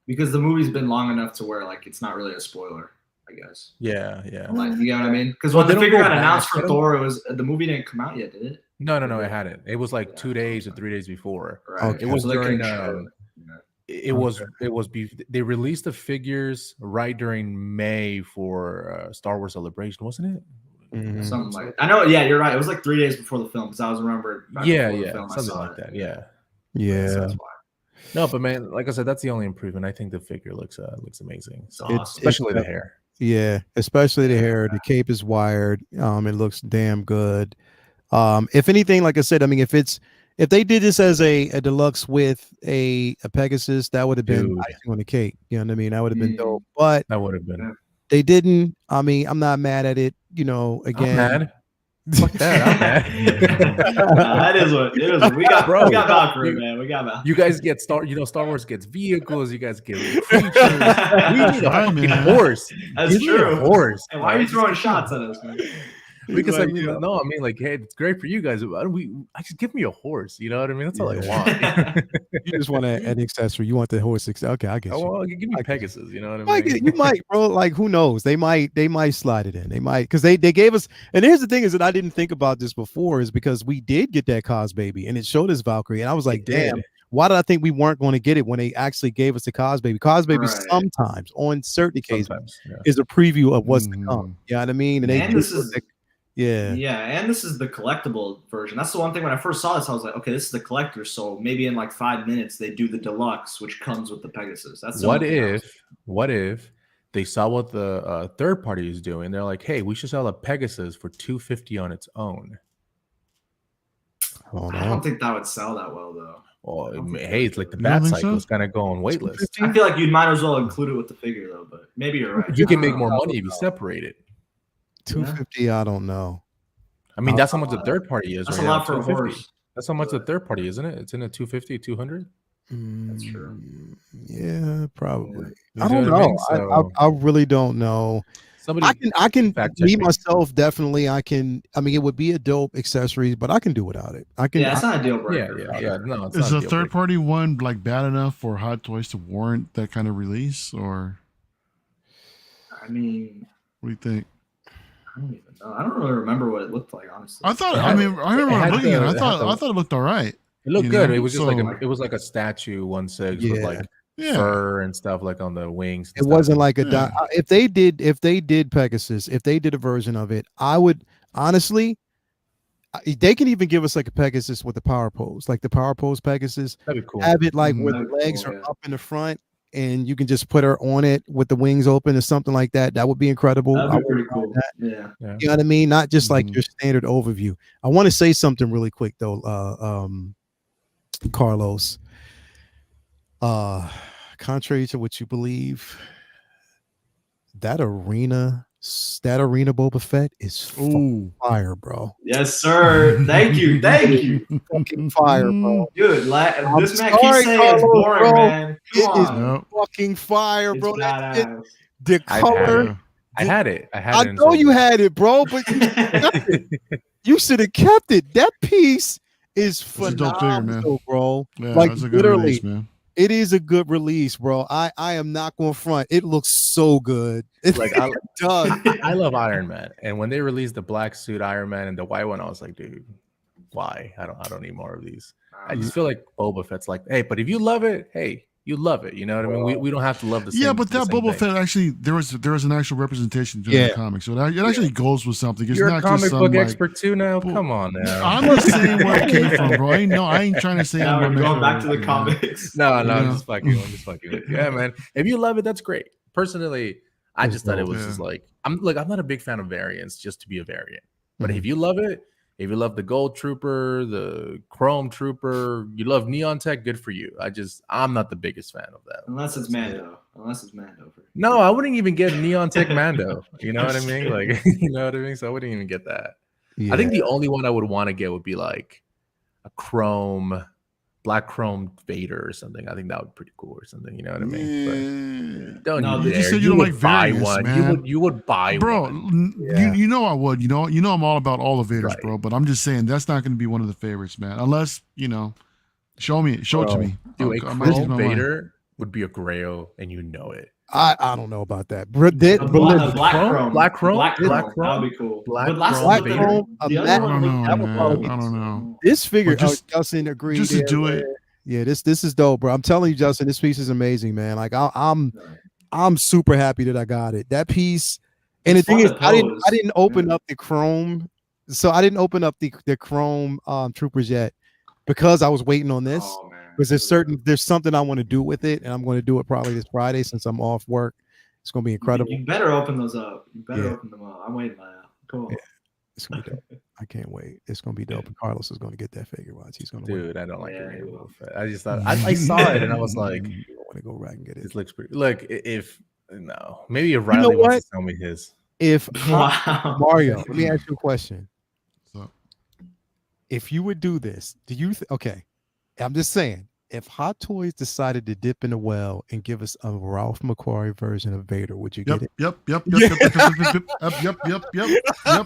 Because the movie's been long enough to where like it's not really a spoiler, I guess. Yeah. Like, you know what I mean? Because when the figure got announced for Thor, it was the movie didn't come out yet, did it? No, it hadn't. It was like 2 days or 3 days before. Right. It was during. They released the figures right during May for Star Wars Celebration, wasn't it? Something like I know. Yeah, you're right. It was like 3 days before the film because I was remembered. Something like that. Yeah. So that's why. No, but man, like I said, that's the only improvement. I think the figure looks amazing, Especially the hair. Yeah, especially the hair. The cape is wired. It looks damn good. If anything, like I said, I mean, if they did this as a deluxe with a Pegasus, that would have been icing on the cake. You know what I mean? That would have been dope. But that would have been. They didn't. I mean, I'm not mad at it. You know, again. I'm mad. Fuck that. I'm mad. That is what it is. We got Valkyrie, man. We got Valkyrie. You guys get Star Wars gets vehicles. You guys get creatures. We need a fucking horse. That's true. A horse. And why are you throwing shots at us, man? Because I mean, like, hey, it's great for you guys. I just give me a horse. You know what I mean? That's all I want. You just want an accessory. You want the horse. Okay, I guess. Oh, well, give me Pegasus. You know what I mean? You might, bro. Like, who knows? They might slide it in. They might, because they gave us. And here's the thing: is that I didn't think about this before, is because we did get that Cos baby, and it showed us Valkyrie, and I was like, damn. Why did I think we weren't going to get it when they actually gave us the Cos baby? Cos baby sometimes, on certain cases, is a preview of what's to come. You know what I mean? And this is. And this is the collectible version. That's the one thing when I first saw this, I was like, okay, this is the collector. So maybe in like 5 minutes they do the deluxe, which comes with the Pegasus. That's what if they saw what the third party is doing? They're like, hey, we should sell a Pegasus for $250 on its own. I don't think that would sell that well though. Well, hey, it's like the bat cycle is kind of going waitlist. I feel like you might as well include it with the figure though, but maybe you're right. You can make more money if you separate it. 250, I don't know. I mean, that's how much the third party is. That's a lot for a horse. That's how much the third party, isn't it? It's in a 250, 200. That's true. Yeah, probably. Yeah. I don't know. I really don't know. I can me myself definitely. I mean, it would be a dope accessory, but I can do without it. Yeah, it's not a deal breaker. Yeah. No, is a third party one like bad enough for Hot Toys to warrant that kind of release, or? I mean, what do you think? I don't even know. I don't really remember what it looked like, honestly. I remember looking at it. I thought it looked all right. It looked good. It was just like a statue 1/6 with like fur and stuff like on the wings. It wasn't like a if they did Pegasus, if they did a version of it, I would honestly. They can even give us like a Pegasus with the power pose, like the power pose Pegasus. That'd be cool. Have it like where the legs are up in the front, and you can just put her on it with the wings open or something like that. That would be incredible. That'd be pretty cool. Yeah. You know what I mean? Not just like your standard overview. I want to say something really quick though, Carlos. Contrary to what you believe, that arena Boba Fett is fire, bro. Yes, sir. Thank you. Fucking fire, bro. Dude, this man keeps saying it's boring, bro. Man. It is fucking fire, bro. The color. I had it. I know you had it, bro, but you should have kept it. That piece is phenomenal, bro. Yeah, like that's a good literally, release, man. it is a good release, bro. I am not going to front. It looks so good. Like I love Iron Man, and when they released the black suit Iron Man and the white one, I was like, dude, why? I don't need more of these. I just feel like Boba Fett's like, hey, but if you love it, hey, you love it. You know what I mean? We don't have to love the same. Yeah, but that Boba Fett actually there was an actual representation in the comics, so it actually goes with something. It's You're not a comic just book expert too now. Come on now. I'm not saying where it came from, bro. I ain't trying to say. We're going back to the comics. No, I'm just fucking with you. Yeah, man. If you love it, that's great. Personally, I just thought it was just like I'm not a big fan of variants just to be a variant. But if you love it, if you love the Gold Trooper, the Chrome Trooper, you love Neon Tech, good for you. I'm not the biggest fan of that. Unless it's Mando. No, I wouldn't even get Neon Tech Mando. You know what I mean? Like, you know what I mean? So I wouldn't even get that. Yeah. I think the only one I would want to get would be like a black chrome Vader or something. I think that would be pretty cool or something. You know what I mean? But you said you don't like variants, one. Man. You would buy bro, one. You know I would. You know I'm all about all the Vaders, bro. But I'm just saying that's not going to be one of the favorites, man. Unless show it to me. Dude, a chrome Vader would be a Grail, and you know it. I don't know about that. Black chrome. That would be cool. Black chrome. I don't know. This figure, Justin agreed. Just to do it. Yeah, this is dope, bro. I'm telling you, Justin, this piece is amazing, man. Like I'm super happy that I got it. That piece, And It's the thing is, fun to I pose. didn't open up the Chrome, so I didn't open up the Chrome Troopers yet because I was waiting on this. Oh man. Because there's something I want to do with it, and I'm going to do it probably this Friday since I'm off work. It's going to be incredible. You better open those up. You better Yeah. open them up. I'm waiting on that. Cool. Yeah. It's gonna be dope. I can't wait. It's gonna be dope. And Carlos is gonna get that figure. Watch, he's gonna. Dude, I don't like Yeah, your he name. will. I just thought I saw it and I was like, I want to go right and get it. this looks pretty. Look, if no, maybe if Riley wants to tell me his. If Wow. Mario, let me ask you a question. So, If you would do this, do you? Okay, I'm just saying. If Hot Toys decided to dip in the well and give us a Ralph McQuarrie version of Vader, would you get it? Yep.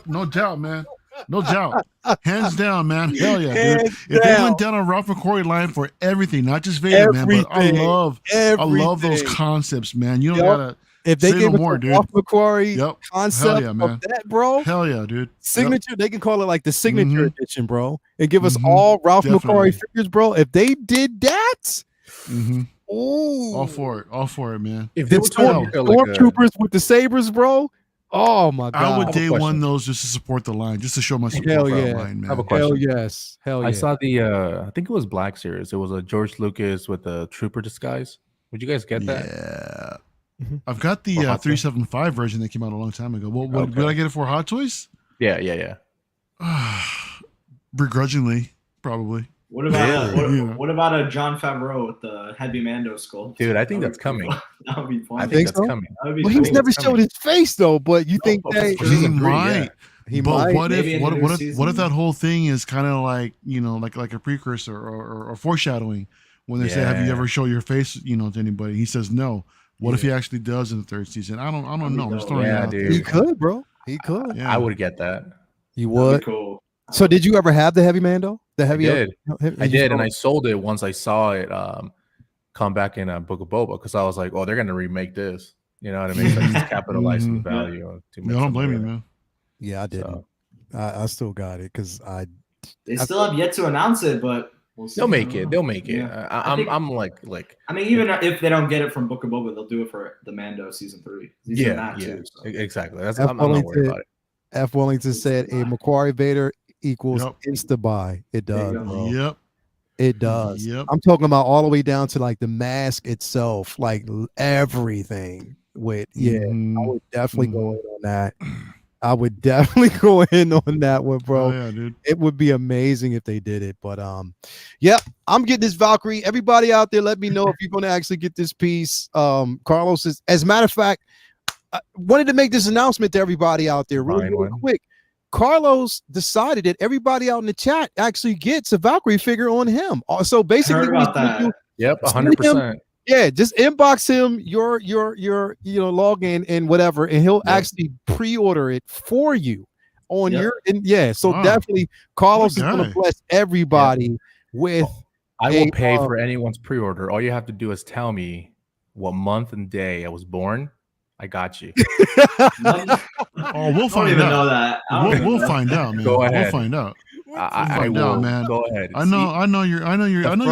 No doubt, man. No doubt. Hands down, man. Hell yeah, dude. If they went down a Ralph McQuarrie line for everything, not just Vader, man, but I love those concepts, man. You don't gotta. If they say gave no us more, a dude. Ralph McQuarrie concept yeah, man. of that, bro. Hell yeah, dude. Signature, they can call it like the signature Mhm. edition, bro, and give us all Ralph McQuarrie figures, bro. If they did that, ooh, All for it, man. If they the were trying to stormtroopers with the sabers, bro. Oh my god! I would day question. one those just to support the line, just to show my support Hell for yeah. that line, man. I have a question. Hell yes, hell yeah. I saw the I think it was Black Series. It was a George Lucas with a trooper disguise. Would you guys get that? Yeah. Mhm. I've got the For Hot Toys? 375 version that came out a long time ago. What Okay. would I get it for Hot Toys? Yeah. Begrudgingly, probably. What about Really? what about a John Favreau with the heavy Mando skull? Dude, I think That would that's be coming. fun. That would be fun. I think think that's so? coming. That would be Well, cool. he's never it's showed coming. his face though. But you think but that for He Season 3, might. yeah. he But might? what Maybe if in the new what if season. that whole thing is kind of like, like a precursor or foreshadowing when they say, have you Yeah. ever show your face, to anybody? He says no. What if he actually does in the third season? I don't know. I'm just throwing it Yeah, out dude. there. He could, bro. He could. Yeah. I would get that. You That'd would. be cool. So, did you ever have the heavy Mando? The heavy. I did, and I I. sold it once I saw it come back in Book of Boba because I was like, oh, they're gonna remake this. You know what I mean? So just capitalizing the value of too much. I don't blame you, man. Yeah, I didn't. I still got it because They still have yet to announce it, but we'll see. They'll make it. They'll make it. Yeah. I'm like. I mean, even if they don't get it from Book of Boba, they'll do it for the Mando season 3. He's in that too, so. Exactly. F. I'm not worried about it. F. Wellington said a Macquarie Vader equals Yep. insta buy. It There you does, go. bro. Yep. It does. Yep. I'm talking about all the way down to like the mask itself, like everything. With I would definitely go in on that. I would definitely go in on that one, bro. Oh, yeah, dude. It would be amazing if they did it. But I'm getting this Valkyrie. Everybody out there, let me know if you're going to actually get this piece. Carlos is, as a matter of fact, I wanted to make this announcement to everybody out there really quick. Carlos decided that everybody out in the chat actually gets a Valkyrie figure on him. So basically, Heard about that. Yep, 100%. yeah, just inbox him your login and whatever, and he'll actually pre-order it for you on your So definitely, Carlos is going to bless everybody with. I will pay for anyone's pre-order. All you have to do is tell me what month and day I was born. I got you. We'll find out. Know that. We'll find out, man. Go ahead. We'll find out. I will, out, man. Go ahead. I know you're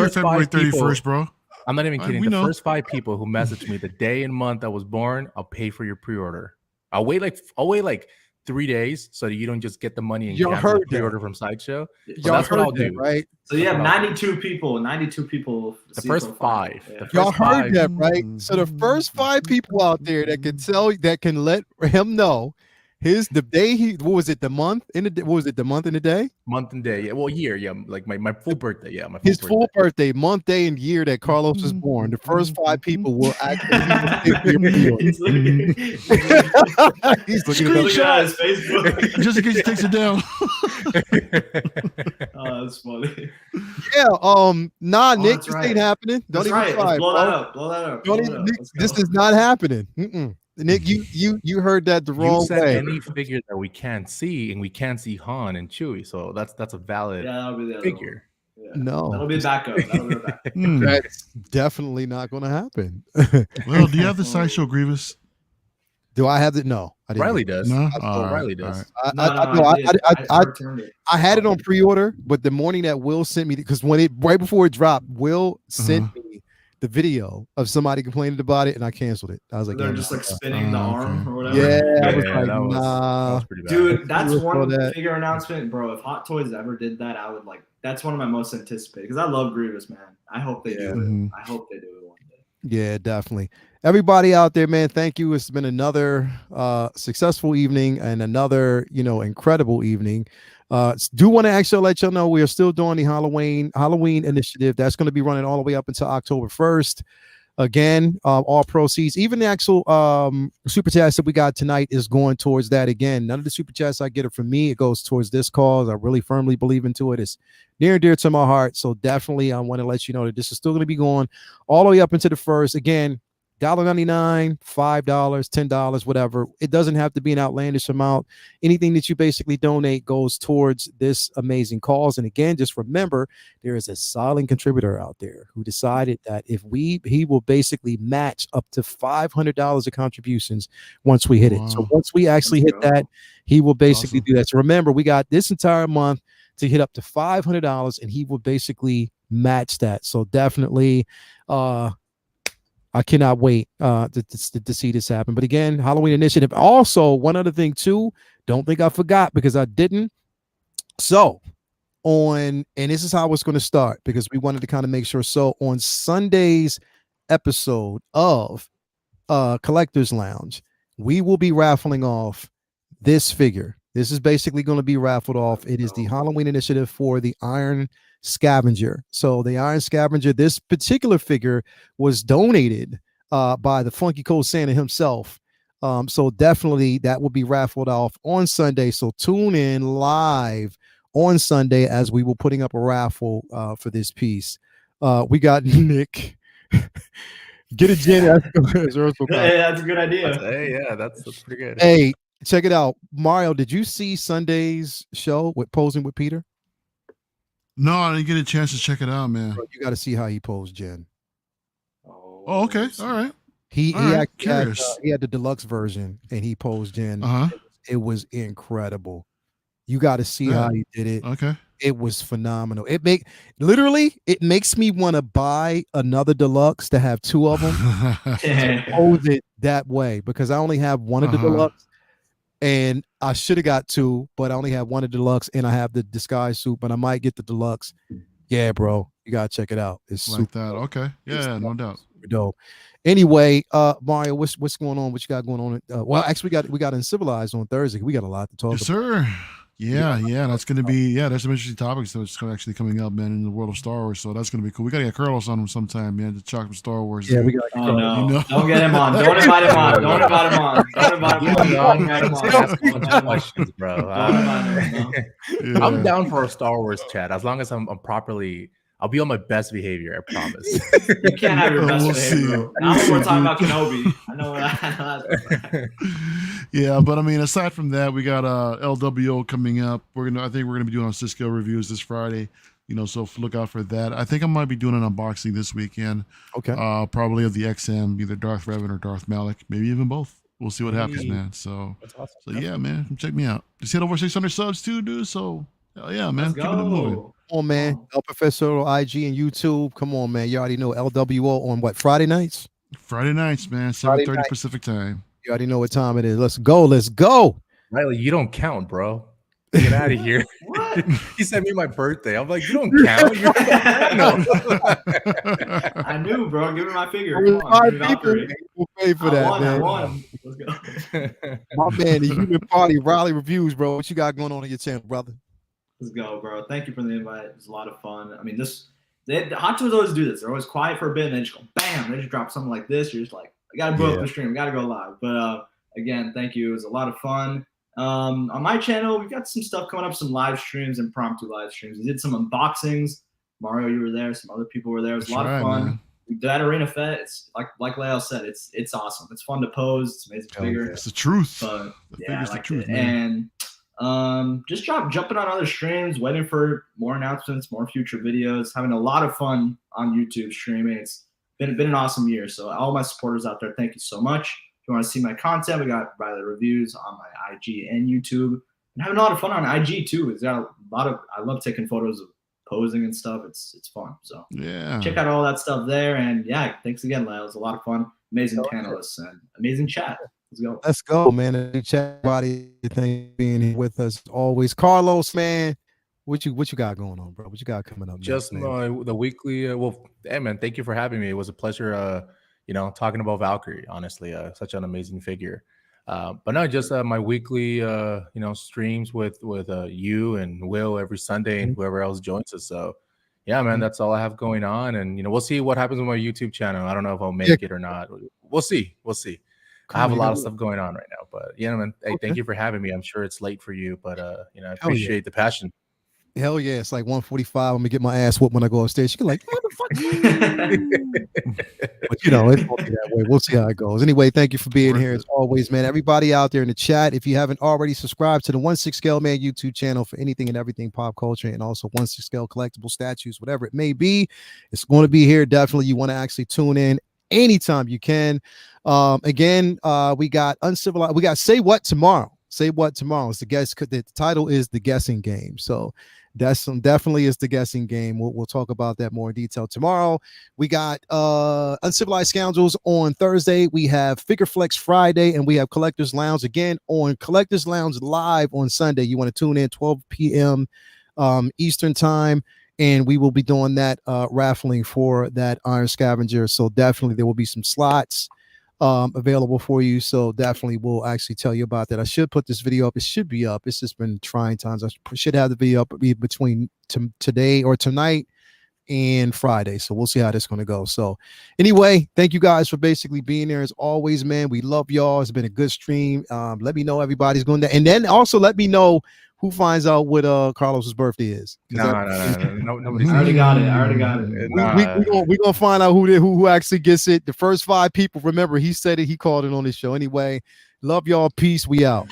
February 31st, bro. I'm not even kidding. We The know. first 5 people who message me the day and month I was born, I'll pay for your pre-order. I'll wait like 3 days so that you don't just get the money and cancel the pre-order from Sideshow. So that's what I'll do, right? So you have 92 people. 92 people. The first 5. Yeah. Y'all heard that, right? So the first 5 people out there that can let him know the day what was it, the month in the what was it, the month and the day? Month and day. Yeah. Well, year. Yeah. Like my full birthday. Yeah. My full birthday, month, day, and year that Carlos was born. The first 5 people will actually He's looking at his Facebook. Just in case he takes it down. Oh, that's funny. Yeah. Nick, that's this right. ain't happening. Don't That's even right. try. Let's blow bro. that up. Blow that up. Don't Blow even, that up. Nick, Let's this go. is not happening. Nick, you heard that the You wrong said way. any figure that we can't see, and we can't see Han and Chewie, so that's a valid That'll be the other figure. one. Yeah. No, That'll be a backup. That'll be a backup. that's definitely not going to happen. Well, do you have the Sideshow Grievous? Do I have it? No, I didn't. Riley does. No? Riley does. I returned it. I had it on pre-order, but the morning that Will sent me, because right before it dropped, Will sent me the video of somebody complaining about it, and I canceled it. I was like, they're just like spinning the arm or whatever. Yeah, I was Yeah, like, that was nah. pretty bad. Dude, that's one that. figure announcement, bro. If Hot Toys ever did that, I would like. That's one of my most anticipated because I love Grievous, man. I hope they do it. I hope they do it one day. Yeah, definitely. Everybody out there, man, thank you. It's been another successful evening and another, incredible evening. Do want to actually let y'all know we are still doing the Halloween initiative. That's going to be running all the way up until October 1st. Again, all proceeds, even the actual super chats that we got tonight is going towards that. Again, none of the super chats I get it from me. It goes towards this cause. I really firmly believe into it. It's near and dear to my heart. So definitely I want to let you know that this is still going to be going all the way up into the first. Again, $1.99, $5, $10, whatever. It doesn't have to be an outlandish amount. Anything that you basically donate goes towards this amazing cause. And again, just remember, there is a silent contributor out there who decided that he will basically match up to $500 of contributions once we hit it. So once we actually hit that, he will basically do that. So remember, we got this entire month to hit up to $500, and he will basically match that. So definitely, I cannot wait to see this happen. But again, Halloween initiative. Also, one other thing too, don't think I forgot because I didn't. So and this is how it's going to start because we wanted to kind of make sure. So on Sunday's episode of Collector's Lounge, we will be raffling off this figure. This is basically going to be raffled off. It is the Halloween initiative for the Iron Scavenger. So the Iron Scavenger, this particular figure was donated by the Funky Cold Santa himself. So definitely that will be raffled off on Sunday. So tune in live on Sunday as we will putting up a raffle for this piece. We got Nick. Get a Jen. Hey, that's a good idea. That's pretty good. Hey, check it out. Mario, did you see Sunday's show with Posing with Peter? No, I didn't get a chance to check it out, man. Bro, you got to see how he posed Jen. Oh, okay. All right. He had the deluxe version and he posed Jen. It was incredible. You got to see how he did it. Okay. It was phenomenal. It makes me want to buy another deluxe to have two of them. Pose it that way because I only have one of the deluxe. And I should have got two, but I only have one of the deluxe, and I have the disguise suit, but I might get the deluxe. Yeah, bro, you gotta check it out. It's like that. Okay, yeah, no doubt. Dope. Anyway, Mario, what's going on? What you got going on? Well, actually, we got Uncivilized on Thursday. We got a lot to talk about. Sir. Yeah, that's gonna be there's some interesting topics that's actually coming up, man, in the world of Star Wars. So that's gonna be cool. We gotta get Carlos on him sometime, man, to talk about Star Wars. Yeah, we got. Oh no! Don't get him on. Don't invite him on. Don't invite him on. Don't invite him on. Ask a bunch of questions, bro. I'm down for a Star Wars chat as long as I'm properly. I'll be on my best behavior, I promise. You can't have your best behavior. I know we're talking about Kenobi. I know what Yeah, but I mean, aside from that, we got LWO coming up. I think we're gonna be doing on Cisco reviews this Friday. So look out for that. I think I might be doing an unboxing this weekend. Okay. Probably of the XM, either Darth Revan or Darth Malak, maybe even both. We'll see what happens, man. So, that's awesome. So yeah, man, come check me out. Just hit over 600 subs too, dude. So hell yeah, man, keep it moving. Come on, man. El Professor on IG and YouTube. Come on, man. You already know LWO on what, Friday nights? Friday nights, man. 7:30 Pacific time. You already know what time it is. Let's go. Riley, you don't count, bro. Get out of here. What? He sent me my birthday. I'm like, you don't count. I knew, bro. Give me my figure. Come on, we'll pay for that, man. I won. Let's go. My man, the Human Party Raleigh Reviews, bro. What you got going on your channel, brother? Let's go, bro. Thank you for the invite. It was a lot of fun. I mean, the Hot Toys always do this. They're always quiet for a bit, and they just go, bam. They just drop something like this. You're just like, I got to blow up the stream. Got to go live. But again, thank you. It was a lot of fun. On my channel, we've got some stuff coming up, some live streams, impromptu live streams. We did some unboxings. Mario, you were there. Some other people were there. It was a lot of fun. Man. We did at Arena Fest. It's like Lael said, it's awesome. It's fun to pose. It's amazing figure. It's the truth. But I like the truth, it. Man. And just jumping on other streams, waiting for more announcements, more future videos, having a lot of fun on YouTube streaming. It's been an awesome year. So all my supporters out there, thank you so much. If you want to see my content, we got Riley Reviews on my IG and YouTube. And having a lot of fun on IG too. I love taking photos of posing and stuff. It's fun. So yeah, check out all that stuff there. And yeah, thanks again, Lyle. It was a lot of fun. Amazing panelists and amazing chat. Let's go. Let's go, man. Chat body, thank you for being here with us always. Carlos, man, what you got going on, bro? What you got coming up? Just next, the weekly. Well, hey man, thank you for having me. It was a pleasure. Talking about Valkyrie. Honestly, such an amazing figure. But no, just my weekly, streams with you and Will every Sunday and whoever else joins us. So, yeah, man, that's all I have going on. And, we'll see what happens with my YouTube channel. I don't know if I'll make it or not. We'll see. I have a lot of stuff going on right now. But, man, hey, thank you for having me. I'm sure it's late for you, but, I appreciate the passion. Hell yeah, it's like 1:45. I'm gonna get my ass whooped when I go upstairs. You're like, motherfucker. But it's gonna be that way. We'll see how it goes. Anyway, thank you for being here as always, man. Everybody out there in the chat, if you haven't already subscribed to the 1/6 Scale Man YouTube channel for anything and everything pop culture, and also 1/6 Scale collectible statues, whatever it may be, it's going to be here. Definitely, you want to actually tune in anytime you can. Again, we got Uncivilized. We got Say What Tomorrow. Say What Tomorrow is the guess. The title is The Guessing Game. So definitely is the guessing game. We'll talk about that more in detail tomorrow. We got Uncivilized Scoundrels on Thursday. We have Figure Flex Friday, and we have Collectors Lounge again on Collectors Lounge live on Sunday. You want to tune in 12 p.m. Eastern time, and we will be doing that raffling for that Iron Scavenger. So definitely there will be some slots available for you. So definitely we'll actually tell you about that. I should put this video up. It should be up. It's just been trying times. I should have the video up between today or tonight and Friday. So we'll see how this is going to go. So anyway, thank you guys for basically being there as always, man. We love y'all. It's been a good stream. Let me know everybody's going to, and then also let me know who finds out what Carlos's birthday is. No, nobody's I already got it. We're gonna find out who actually gets it. The first 5 people. Remember, he said it. He called it on his show. Anyway, love y'all. Peace. We out.